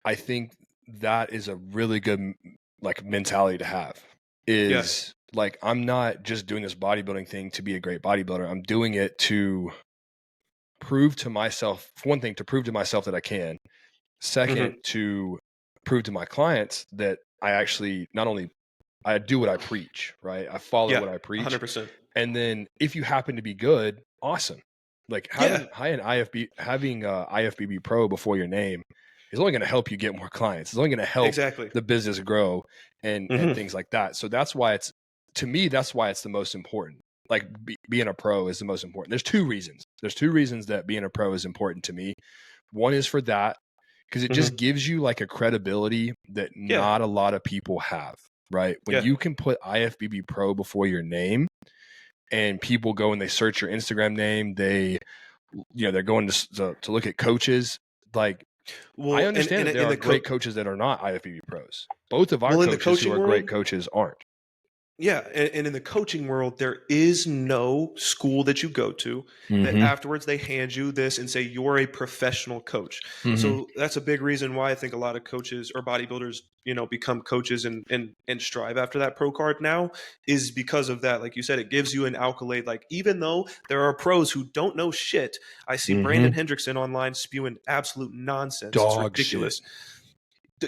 I think that is a really good like mentality to have Yeah. is like, I'm not just doing this bodybuilding thing to be a great bodybuilder. I'm doing it to prove to myself, for one thing, to prove to myself that I can. Second, Hmm. to prove to my clients that I actually not only I do what I preach, right? I follow Yeah, what I preach. 100%. And then if you happen to be good, awesome. Like Yeah, having IFBB Pro before your name is only going to help you get more clients. It's only going to help exactly. the business grow and Hmm. things like that. So that's why it's, to me, that's why it's the most important. Like being a pro is the most important. There's two reasons. There's two reasons that being a pro is important to me. One is for that, because it just Hmm. gives you like a credibility that Yeah, not a lot of people have, right? When yeah. you can put IFBB Pro before your name and people go and they search your Instagram name, they're going to look at coaches. Like, I Well, understand that there in are the great coaches that are not IFBB pros. Both of our well, in the coaches who coaching are great world, coaches aren't. yeah, and in the coaching world, there is no school that you go to that Mm-hmm. afterwards they hand you this and say you're a professional coach. Mm-hmm. So that's a big reason why I think a lot of coaches or bodybuilders, become coaches and strive after that pro card now is because of that. Like you said, it gives you an accolade. Like even though there are pros who don't know shit, I see Mm-hmm. Brandon Hendrickson online spewing absolute nonsense. It's Dog shit. ridiculous.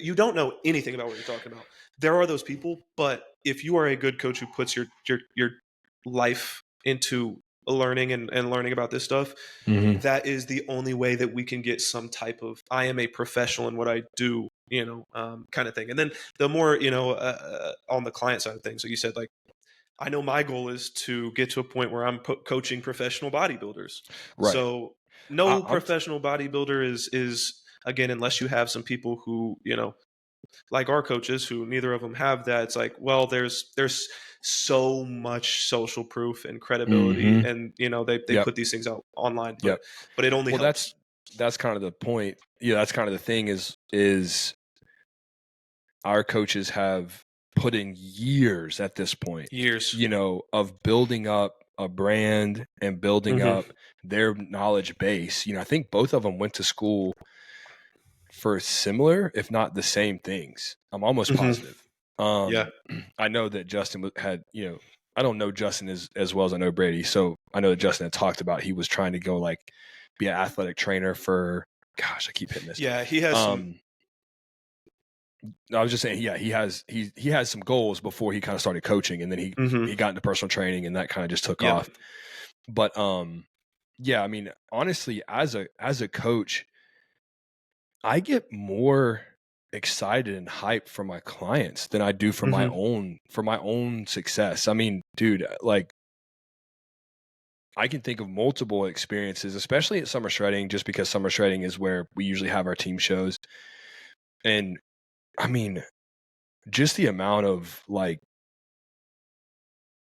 You don't know anything about what you're talking about. There are those people, but if you are a good coach who puts your life into learning and learning about this stuff, Mm-hmm. that is the only way that we can get some type of I am a professional in what I do, kind of thing. And then the more on the client side of things, so you said like I know my goal is to get to a point where I'm coaching professional bodybuilders. Right. So no I'm professional bodybuilder is again unless you have some people who like our coaches who neither of them have that. It's like, well, there's so much social proof and credibility, mm-hmm. and they Yep. put these things out online, Yep. but it only Well, helps. that's kind of the point. Yeah, that's kind of the thing is our coaches have put in years at this point, Years. of building up a brand and building Hmm. up their knowledge base. I think both of them went to school for similar, if not the same things. I'm almost Hmm. positive. Yeah. I know that Justin had, I don't know Justin as well as I know Brady. So I know that Justin had talked about he was trying to go like be an athletic trainer for, gosh, I keep hitting this. Yeah. He has some. Um, I was just saying, yeah, he has some goals before he kind of started coaching, and then Hmm. he got into personal training, and that kind of just took Yep. off. But yeah, I mean, honestly, as a coach, I get more excited and hyped for my clients than I do Hmm. for my own success. I mean, dude, like I can think of multiple experiences, especially at summer shredding, just because summer shredding is where we usually have our team shows. And I mean, just the amount of like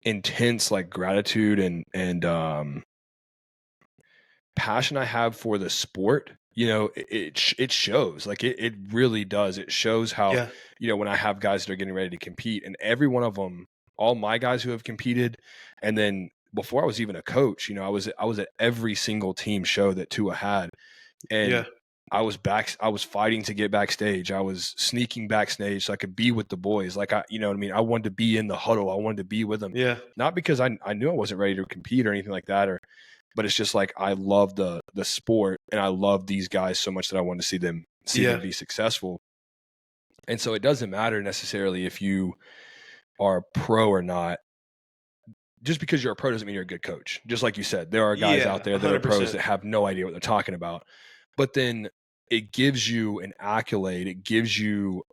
intense like gratitude and passion I have for the sport, it shows. Like it really does. It shows how, Yeah. when I have guys that are getting ready to compete, and every one of them, all my guys who have competed, and then before I was even a coach, I was at every single team show that Tua had, and Yeah. I was fighting to get backstage. I was sneaking backstage so I could be with the boys. Like you know what I mean? I wanted to be in the huddle. I wanted to be with them. Yeah. Not because I knew I wasn't ready to compete or anything like that, but it's just like I love the sport and I love these guys so much that I want to see them Yeah. be successful. And so it doesn't matter necessarily if you are a pro or not. Just because you're a pro doesn't mean you're a good coach. Just like you said, there are guys out Yeah. there that are pros 100%. that have no idea what they're talking about. But then it gives you an accolade. It gives you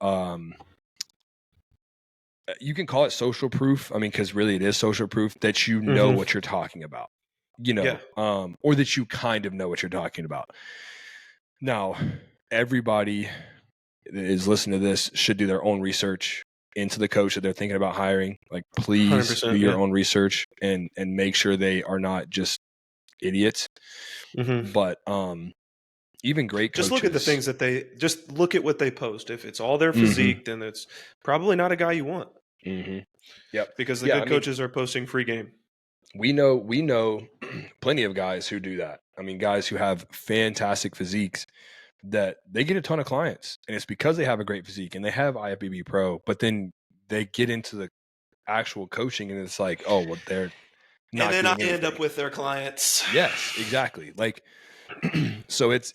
you can call it social proof. I mean, because really it is social proof that you know Hmm. what you're talking about, Yeah. or that you kind of know what you're talking about. Now, everybody that is listening to this should do their own research into the coach that they're thinking about hiring. Like, please do 100%. your Yeah. own research and make sure they are not just idiots. Hmm. But even great Just look at the coaches. things that just look at what they post. If it's all their Mm-hmm. physique, then it's probably not a guy you want Mm-hmm. Yep. because the Yeah. I good mean, coaches are posting free game. we know plenty of guys who do that. I mean, guys who have fantastic physiques that they get a ton of clients, and it's because they have a great physique and they have IFBB Pro. But then they get into actual coaching, and it's like, oh, well, they're And not then I doing end up anything. with their clients. Yes, exactly. Like, so it's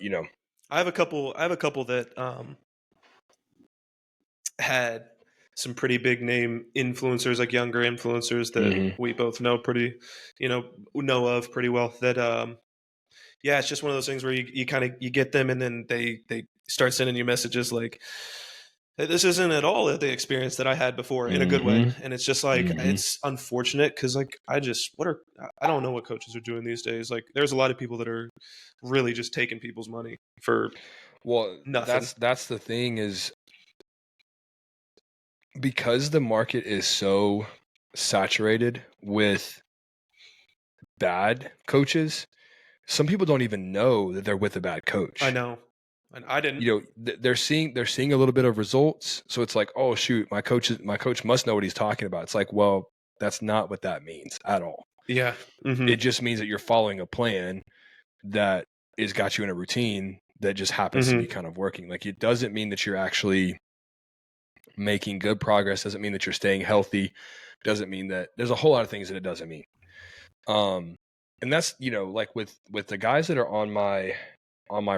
you know, I have a couple that had some pretty big name influencers, like younger influencers that mhm. we both know pretty, know of pretty well. That yeah, it's just one of those things where you kind of you get them, and then they start sending you messages like, "Hey, this isn't at all the experience that I had before in a good way," Mhm. and it's just like Mhm. it's unfortunate because like I don't know what coaches are doing these days. Like there's a lot of people that are really just taking people's money for Well, nothing. that's the thing is because the market is so saturated with bad coaches, some people don't even know that they're with a bad I coach. know, and I didn't. You know, they're seeing a little bit of results, so it's like, oh shoot, my coach must know what he's talking about. It's like, well, that's not what that means at all. Yeah. It just means that you're following a plan that is got you in a routine that just happens to be kind of working. Like it doesn't mean that you're actually making good progress, doesn't mean that you're staying healthy, doesn't mean that there's a whole lot of things that it doesn't mean. And that's, like with the guys that are on my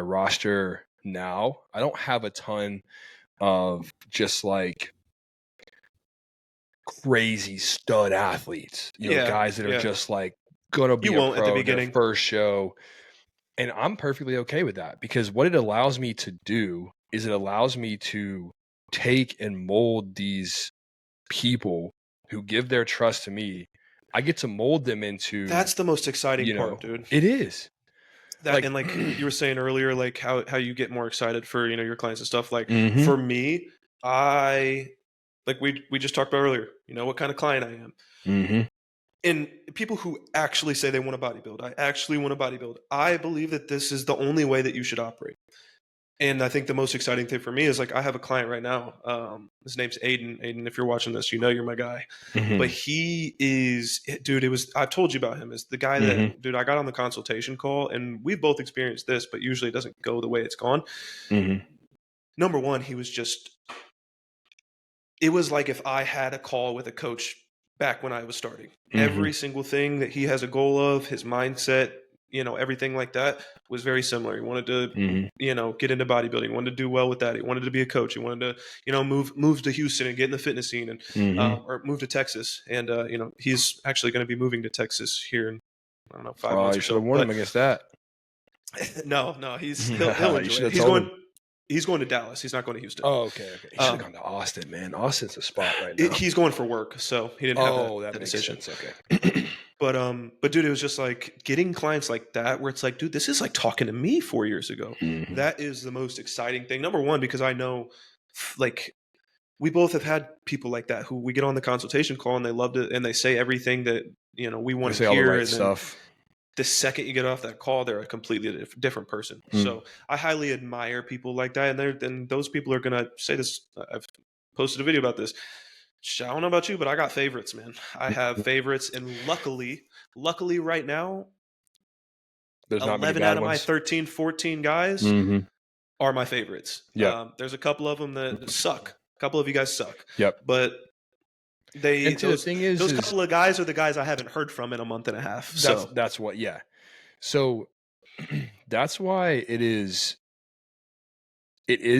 roster now, I don't have a ton of just like crazy stud athletes, Yeah. guys that are Yeah. just like gonna You be a won't at the pro their beginning. first show. And I'm perfectly okay with that because what it allows me to do is it allows me to take and mold these people who give their trust to me. I get to mold them into, That's the most exciting part, dude. it is That like, and like you were saying earlier, like how you get more excited for your clients and stuff. Like mm-hmm, for me, I like we just talked about earlier. You know what kind of client I am, mm-hmm, and people who actually say they want to bodybuild. I actually want to bodybuild. I believe that this is the only way that you should operate. And I think the most exciting thing for me is like I have a client right now. His name's Aiden. Aiden, if you're watching this, you're my guy. But mm-hmm, he is, dude. I've told you about him. Is the guy mm-hmm, that, dude. I got on the consultation call, and we both experienced this, but usually it doesn't go the way it's gone. mm-hmm, Number one, he was just. It was like if I had a call with a coach back when I was starting. mm-hmm, Every single thing that he has a goal of, his mindset, everything like that was very similar. He wanted to, mm-hmm, get into bodybuilding. He wanted to do well with that. He wanted to be a coach. He wanted to, move to Houston and get in the fitness scene and mm-hmm. or move to Texas. And he's actually going to be moving to Texas here in I don't know 5 months You or should so. have warned him But against that. no, he'll You enjoy should it. have told him. He's going to Dallas. He's not going to Houston. Oh, okay. He should have Um, gone to Austin, man. Austin's a spot right now. he's going for work, so he didn't have Oh, that that makes decision. sense. Okay. But dude, it was just like getting clients like that where it's like, dude, this is like talking to me 4 years ago. Mm-hmm. That is the most exciting thing. Number one, because I know like we both have had people like that who we get on the consultation call and they loved it and they say everything that we They want to say all the hear, right and then stuff. the second you get off that call, they're a completely different person. So I highly admire people like that, and those people are gonna say this. I've posted a video about this. I don't know about you, but I got favorites, man. I have favorites, and luckily right now, There's not many 11 bad out of my ones. 13, 14 guys Mm-hmm. are my favorites. Yep. There's a couple of them that suck. A couple of you guys suck. Yep. But And see, the thing is those couple of guys are the guys I haven't heard from in a month and a half. that's what, yeah. So that's why it is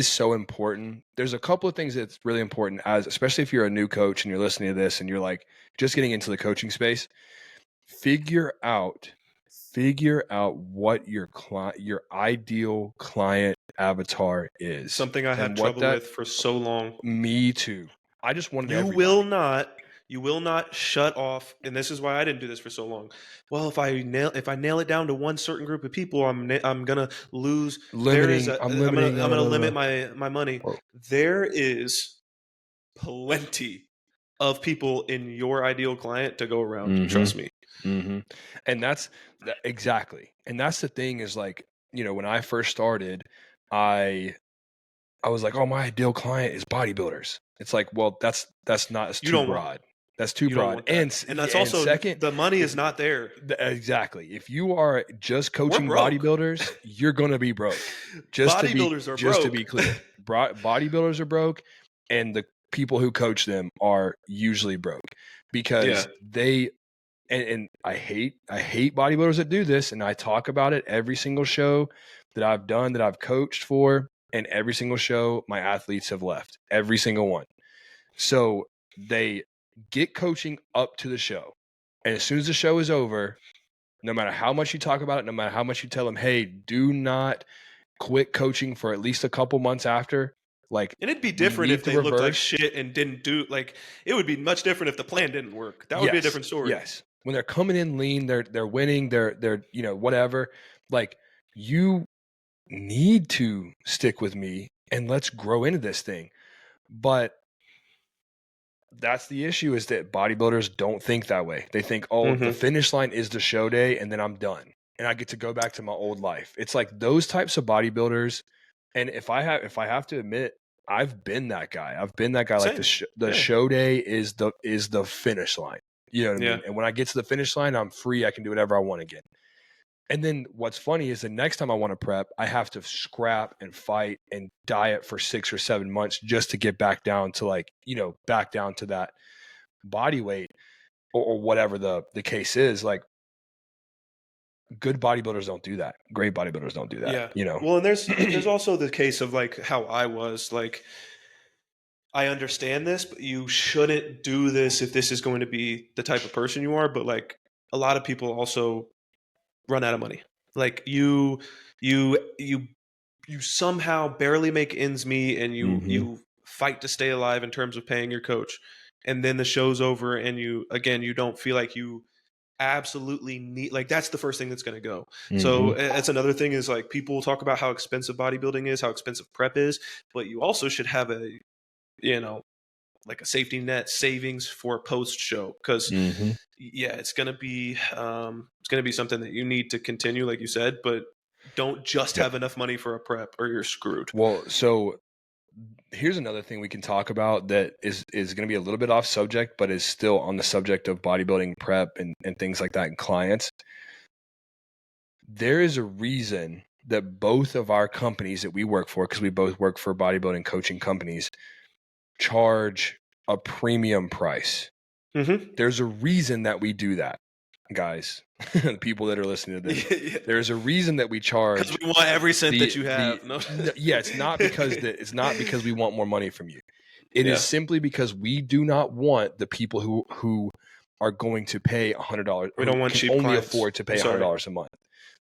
so important. There's a couple of things that's really important, especially if you're a new coach and you're listening to this and you're like just getting into the coaching space. Figure out what your ideal client avatar is. Something I had trouble with for so long. Me too. I just wanted You will not shut off, and this is why I didn't do this for so long. Well, if I nail it down to one certain group of people, I'm gonna lose. I'm gonna limit my money. Whoa. There is plenty of people in your ideal client to go around. Mm-hmm. Trust me. Mm-hmm. And that's exactly. And that's the thing is like, when I first started, I was like, oh, my ideal client is bodybuilders. It's like, well, that's not, it's too broad. That's too broad. And that's also second, the money is not there. Exactly. If you are just coaching bodybuilders, you're going to be broke. Bodybuilders are broke. Just to be clear, bodybuilders are broke. And the people who coach them are usually broke because they and I hate bodybuilders that do this, and I talk about it every single show that I've done, that I've coached for, and every single show my athletes have left, every single one. So they get coaching up to the show, and as soon as the show is over, no matter how much you talk about it, no matter how much you tell them, hey, do not quit coaching for at least a couple months after. Like, And it'd be we different need if to they looked like reverse. shit and didn't do like. It would be much different if the plan didn't work. That would be a Yes, different story. yes. When they're coming in lean, they're winning, they're whatever. Like, you need to stick with me and let's grow into this thing. But that's the issue, is that bodybuilders don't think that way. They think, oh, the finish line is the show day and then I'm done and I get to go back to my old life. It's like those types of bodybuilders. And if I have to admit, I've been that guy. I've been that guy. Same. Like the show day is the finish line. You know what I mean? Yeah. And when I get to the finish line, I'm free. I can do whatever I want again. And then what's funny is the next time I want to prep, I have to scrap and fight and diet for 6 or 7 months just to get back down to back down to that body weight or whatever the case is. Like, good bodybuilders don't do that. Great bodybuilders don't do that. Yeah. Well, and there's also the case of like how I was like, I understand this, but you shouldn't do this if this is going to be the type of person you are. But like a lot of people also run out of money. Like you somehow barely make ends meet, and you fight to stay alive in terms of paying your coach, and then the show's over, and you don't feel like you absolutely need, like, that's the first thing that's going to go. So that's another thing, is like people talk about how expensive bodybuilding is, how expensive prep is, but you also should have a like a safety net savings for post show, because it's going to be something that you need to continue, like you said, but don't just have enough money for a prep or you're screwed. Well, so here's another thing we can talk about that is going to be a little bit off subject, but is still on the subject of bodybuilding prep and things like that, and clients. There is a reason that both of our companies that we work for, because we both work for bodybuilding coaching companies, charge a premium price. There's a reason that we do that, guys. The people that are listening to this, there's a reason that we charge. Because we want every cent that you have. It's not because we want more money from you. It is simply because we do not want the people who are going to pay $100. We don't want cheap only clients. afford to pay $100 a month.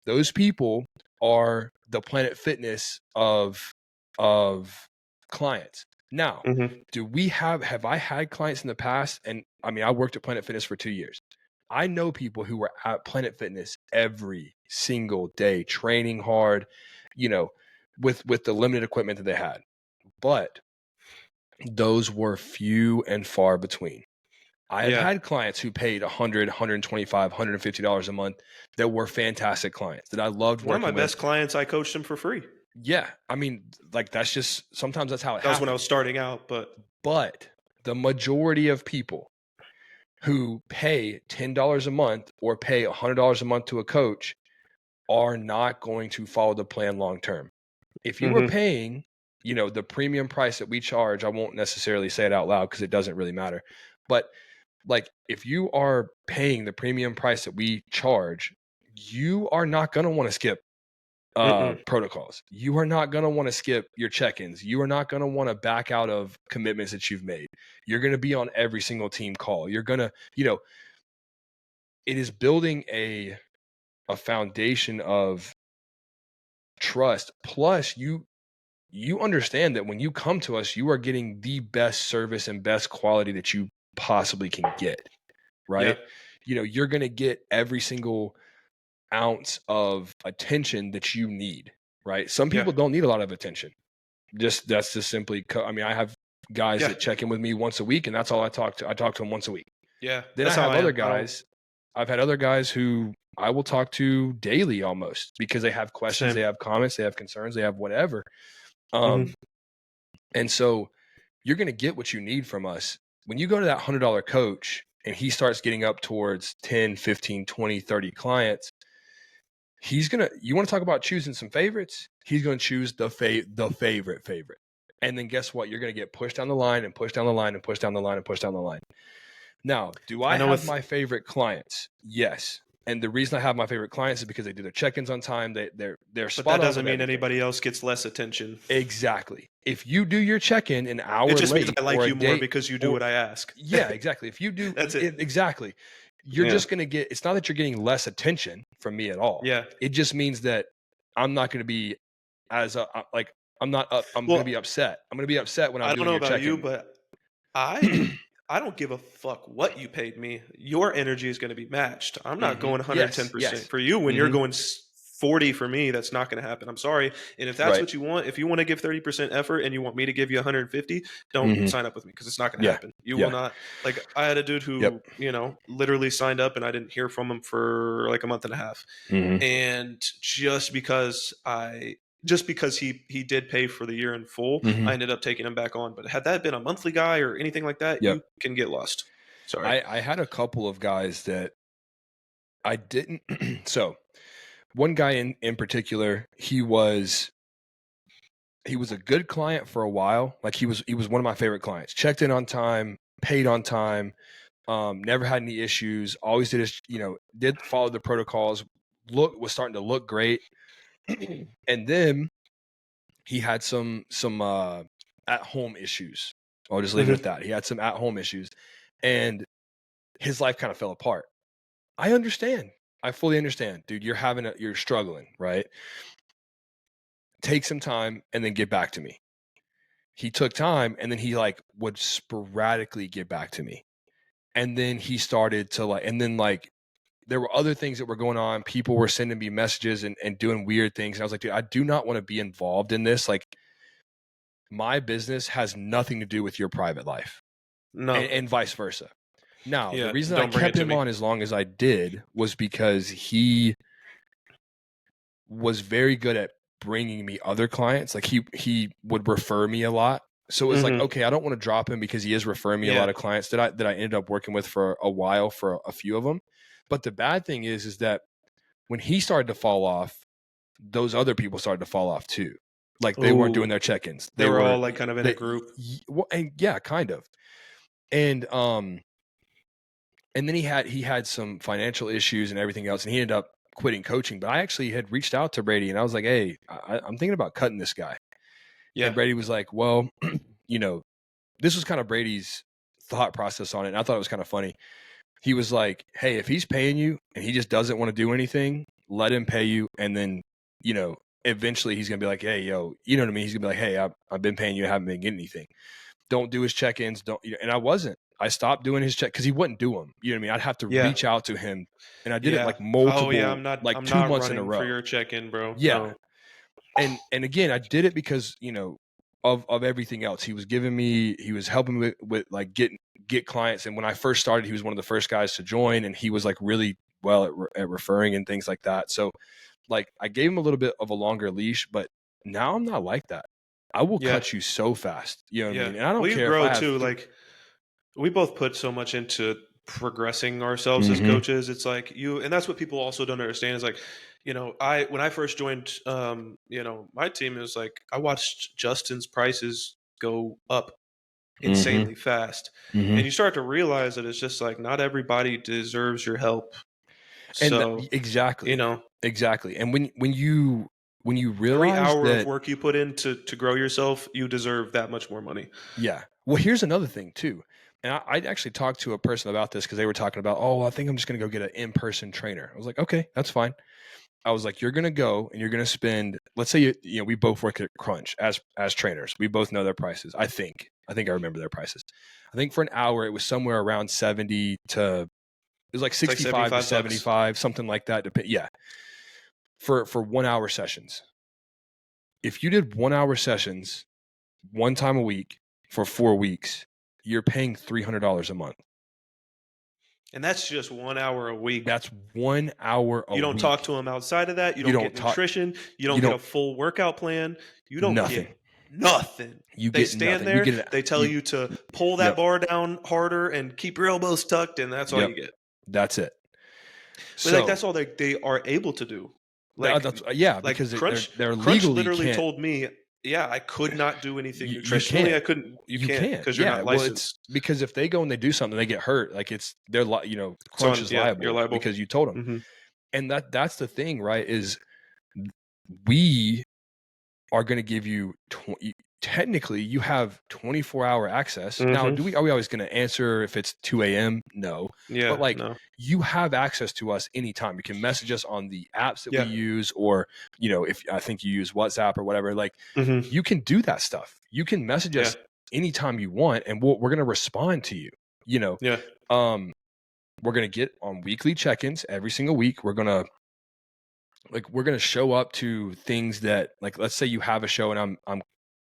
Those people are the Planet Fitness of clients. Now, have I had clients in the past? And I mean, I worked at Planet Fitness for 2 years. I know people who were at Planet Fitness every single day, training hard, with the limited equipment that they had. But those were few and far between. I have had clients who paid $100, $125, $150 a month that were fantastic clients that I loved working with. One of my best clients, I coached them for free. Yeah. I mean, like, that's just, sometimes that's how it happens. That was when I was starting out, but the majority of people who pay $10 a month or pay $100 a month to a coach are not going to follow the plan long term. If you were paying, the premium price that we charge, I won't necessarily say it out loud because it doesn't really matter. But like, if you are paying the premium price that we charge, you are not going to want to skip protocols. You are not going to want to skip your check-ins. You are not going to want to back out of commitments that you've made. You're going to be on every single team call. You're going to, it is building a foundation of trust. Plus, you understand that when you come to us, you are getting the best service and best quality that you possibly can get, right? You're going to get every single ounce of attention that you need, right? Some people don't need a lot of attention. That's just simply, I mean, I have guys that check in with me once a week, and that's all I talk to them once a week. Yeah. Then I have other guys. I've had other guys who I will talk to daily almost, because they have questions, they have comments, they have concerns, they have whatever. And so you're going to get what you need from us. When you go to that $100 coach and he starts getting up towards 10, 15, 20, 30 clients, you want to talk about choosing some favorites? He's going to choose the favorite. And then guess what? You're going to get pushed down the line and pushed down the line and pushed down the line and pushed down the line. Now, do I I know have with my favorite clients? Yes. And the reason I have my favorite clients is because they do their check-ins on time. They're but spot that on doesn't with mean everything. anybody else gets less attention. Exactly. If you do your check-in an It hour just means late I or like a you more day, because you do or what I ask. yeah, exactly. If you do That's it. exactly, you're Yeah. just going to get, it's not that you're getting less attention from me at all. Yeah. It just means that I'm not going to be as like, I'm not up, I'm going to Well, be upset. I'm going to be upset when I'm I don't doing know your about you, check-in. but I don't give a fuck what you paid me. Your energy is going to be matched. I'm not going Yes, 110% yes. for you when you're hmm going 40 for me. That's not going to happen. I'm sorry. And if that's Right. what you want, if you want to give 30% effort and you want me to give you 150, don't hmm sign up with me because it's not going to Yeah. happen. You will Yeah. not. Like I had a dude Yep. who, literally signed up and I didn't hear from him for like a month and a half. hmm And just because he did pay for the year in full, hmm I ended up taking him back on. But had that been a monthly guy or anything like that, Yep. you can get lost. Sorry. I had a couple of guys that I didn't. So one guy in particular, he was a good client for a while. Like he was one of my favorite clients. Checked in on time, paid on time, never had any issues. Always did his, did follow the protocols. Was starting to look great, and then he had some at home issues. I'll just leave it at Mhm. that. He had some at home issues, and his life kind of fell apart. I understand. I fully understand, dude. You're struggling, right? Take some time and then get back to me. He took time and then he like would sporadically get back to me. And then he started to there were other things that were going on. People were sending me messages and doing weird things. And I was like, dude, I do not want to be involved in this. Like my business has nothing to do with your private life No. and vice versa. Now, the Yeah. reason I Don't bring it kept to him me. on as long as I did was because he was very good at bringing me other clients. Like he would refer me a lot. So it was like, Hmm. okay, I don't want to drop him because he is referring me a lot Yeah. of clients that I ended up working with for a while for a few of them. But the bad thing is that when he started to fall off, those other people started to fall off too. Like they weren't doing Ooh. their check-ins. They They were were all like kind of in a group. well, and yeah, kind of. And then he had some financial issues and everything else, and he ended up quitting coaching. But I actually had reached out to Brady and I was like, hey, I'm thinking about cutting this guy. And Yeah. Brady was like, well, this was kind of Brady's thought process on it. And I thought it was kind of funny. He was like, hey, if he's paying you and he just doesn't want to do anything, let him pay you. And then, eventually he's going to be like, hey, yo, you know what I mean? He's going to be like, hey, I've been paying you, I haven't been getting anything. Don't do his check-ins. And I wasn't. I stopped doing his check because he wouldn't do them. You know what I mean? I'd have to Yeah. reach out to him. And I did it Yeah. like Oh yeah. multiple, I'm not. like I'm 2 not months in a running for row. your check-in, bro. Yeah. No. And again, I did it because of everything else. He was helping me with like get clients. And when I first started, he was one of the first guys to join, and he was like really well at referring and things like that. So like I gave him a little bit of a longer leash, but now I'm not like that. I will Yeah. cut you so fast. You know what I Yeah. mean? And I don't Well, you care if grow I have too. Like we both put so much into progressing ourselves as hmm coaches. It's like and that's what people also don't understand is like, I when I first joined, my team, it was like I watched Justin's prices go up hmm insanely fast, hmm and you start to realize that it's just like not everybody deserves your help. And So, you exactly, know, exactly. And when you every realize hour of that, work you put in to grow yourself, you deserve that much more money. yeah. Well, here's another thing too. And I actually talked to a person about this because they were talking about, oh, I think I'm just going to go get an in-person trainer. I was like, okay, that's fine. I was like, you're going to go and you're going to spend, let's say, we both work at Crunch as trainers. We both know their prices. I think I remember their prices. I think for an hour, it was somewhere around 70 to, it was like It's like 65 to 75 bucks. 75, something like that. Yeah. For 1 hour sessions. If you did 1 hour sessions one time a week for 4 weeks, you're paying $300 a month. And that's just 1 hour a week. That's 1 hour a You don't talk week. to them outside of that. You You don't don't get talk, nutrition. You you don't get a don't, full workout plan. You don't nothing. get nothing. You They get stand nothing. You there, get they tell you to pull that yep, bar down harder and keep your elbows tucked, and that's all yep. you get. That's it. But like So that's all they are able to do. Like that's, yeah, like because Crunch they're Crunch legally literally can't. told me yeah, I could not do anything You nutritionally. can't. I couldn't. You You can't can't. because you're Yeah. not Well, it's licensed. because if they go and they do something, they get hurt. Like So Crunch is yeah, you're liable liable. because you told them. Hmm. And that's the thing, right? Is we are going to give you technically you have 24-hour access. Now, Hmm. are we always going to answer if it's 2 a.m.? No. But Yeah. like No. you have access to us anytime. You can message us on the apps that we Yeah. use, or if I think you use WhatsApp or whatever, like Hmm. you can do that stuff. You can message Yeah. us anytime you want, and we're going to respond to you. You know, Yeah. um, we're going to get on weekly check-ins every single week. We're going to show up to things that, like, let's say you have a show and I'm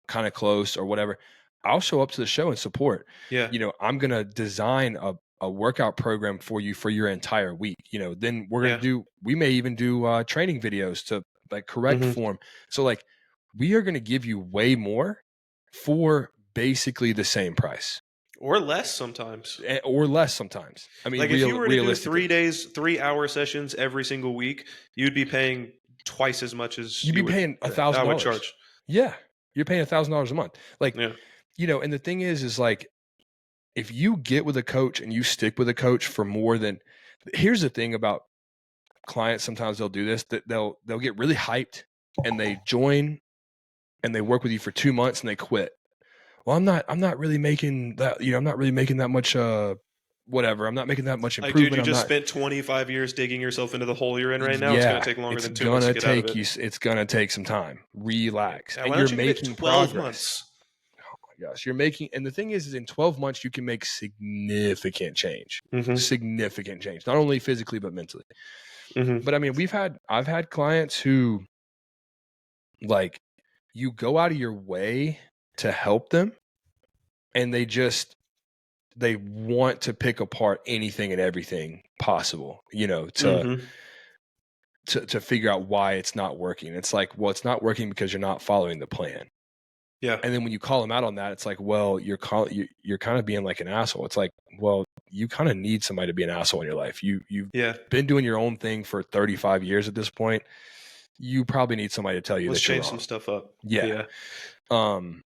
kind of close or whatever. I'll show up to the show and support. Yeah. I'm going to design a workout program for you for your entire week. Then Yeah. we may even do training videos to like correct Hmm. form. So like we are going to give you way more for basically the same price. Or less sometimes. Or less sometimes. I mean, Like if you were to do realistically, 3 days, 3 hour sessions every single week, you'd be paying twice as much as you'd be paying I would $1,000. charge. Yeah. You're paying $1,000 a month. Like, Yeah. and the thing is like, if you get with a coach and you stick with a coach for more than, here's the thing about clients, sometimes they'll do this, that they'll get really hyped and they join and they work with you for 2 months and they quit. Well, I'm not really making that, I'm not really making that much, whatever. I'm not making that much Like, dude, improvement. you I'm just not, spent 25 years digging yourself into the hole you're in right now. It's going yeah, to take longer it's than 2 months to gonna get out of take it. you, it's gonna take some time. Relax. Yeah, And why you're don't you give it making 12 progress. months? Gosh, you're making, and the thing is in 12 months you can make significant change. Mm-hmm. Significant change, not only physically but mentally. Mm-hmm. But I mean, I've had clients who, like, you go out of your way to help them and they want to pick apart anything and everything possible, Mm-hmm. to figure out why it's not working. It's like, well, it's not working because you're not following the plan. Yeah. And then when you call them out on that, it's like, well, you're kind of being like an asshole. It's like, well, you kind of need somebody to be an asshole in your life. You've Yeah. been doing your own thing for 35 years at this point. You probably need somebody to tell you Let's that you're change wrong. some stuff up. Yeah. Yeah. And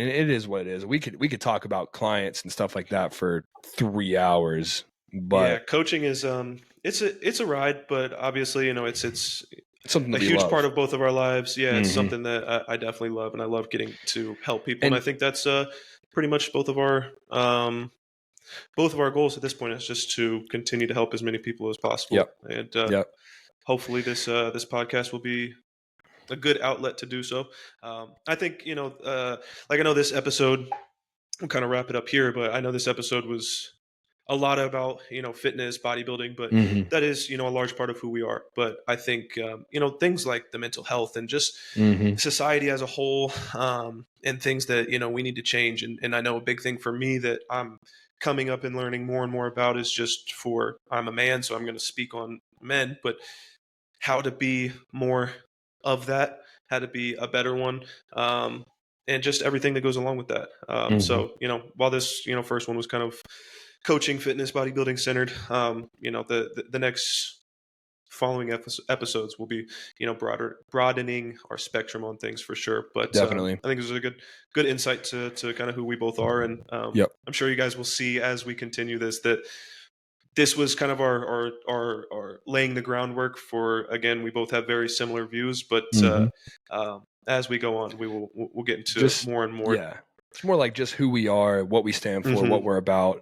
it is what it is. We could talk about clients and stuff like that for 3 hours, Yeah. but Coaching is it's a ride, but obviously, it's something a to be huge part loved. of both of our lives. Yeah, it's Mm-hmm. something that I definitely love, and I love getting to help people. And I And think that's pretty much both of our goals at this point is just to continue to help as many people as possible. yep, And yep. hopefully this podcast will be a good outlet to do so. I think like I know this episode. We'll kind of wrap it up here, but I know this episode was a lot about fitness, bodybuilding, but Mm-hmm. that is a large part of who we are. But I think things like the mental health and just Mm-hmm. society as a whole, and things that we need to change. And I know a big thing for me that I'm coming up and learning more and more about is just I'm a man, so I'm going to speak on men, but how to be more of that, how to be a better one, and just everything that goes along with that. Mm-hmm. So, while this, first one was kind of coaching, fitness, bodybuilding centered, the next following episodes will be, broadening our spectrum on things for sure. But Definitely. I think this is a good insight to kind of who we both are. And Yep. I'm sure you guys will see as we continue this, that this was kind of our laying the groundwork for, again, we both have very similar views, but Mm-hmm. as we go on, we'll get into Just more and more. yeah, it's more like just who we are, what we stand for, Mm-hmm. what we're about.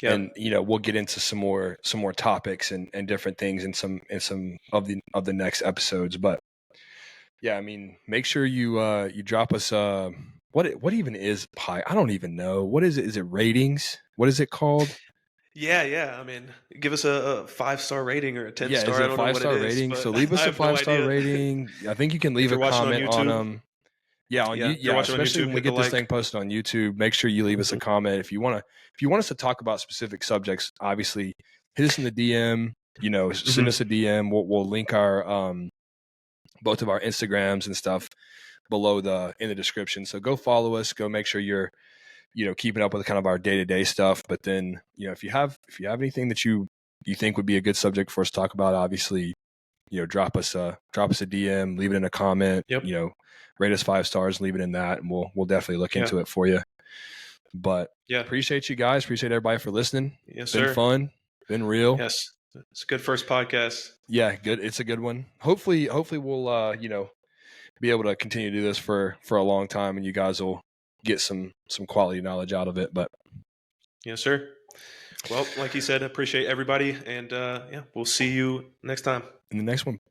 Yeah. And we'll get into some more topics and different things in some of the next episodes. But yeah, I mean, make sure you drop us what even is pi? I don't even know. What is it? Is it ratings? What is it called? Yeah. I mean, give us a 5-star rating or a 10 Yeah, is star. it I a don't know what it 5-star is, rating? but So leave I us a have no 5-star idea. rating. I think you can leave If a you're watching on comment on YouTube, them. Yeah, if you're watching on especially YouTube, when we hit the get this like. thing posted on YouTube, make sure you leave us a Mhm. comment. If you want us to talk about specific subjects, obviously hit us in the DM, send us a DM. We'll link our both of our Instagrams and stuff below in the description. So go follow us, go make sure you're, keeping up with kind of our day-to-day stuff. But then, if you have anything that you think would be a good subject for us to talk about, obviously drop us a DM, leave it in a comment, Yep. rate us 5 stars, leave it in that, and we'll definitely look Yeah. into it for you. But Yeah. appreciate you guys. Appreciate everybody for listening. Yes, Been sir. fun. Been real. Yes. It's a good first podcast. Yeah, good. It's a good one. Hopefully we'll be able to continue to do this for a long time, and you guys will get some quality knowledge out of it. But Yes, sir. Well, like you said, appreciate everybody, and we'll see you next time. in the next one.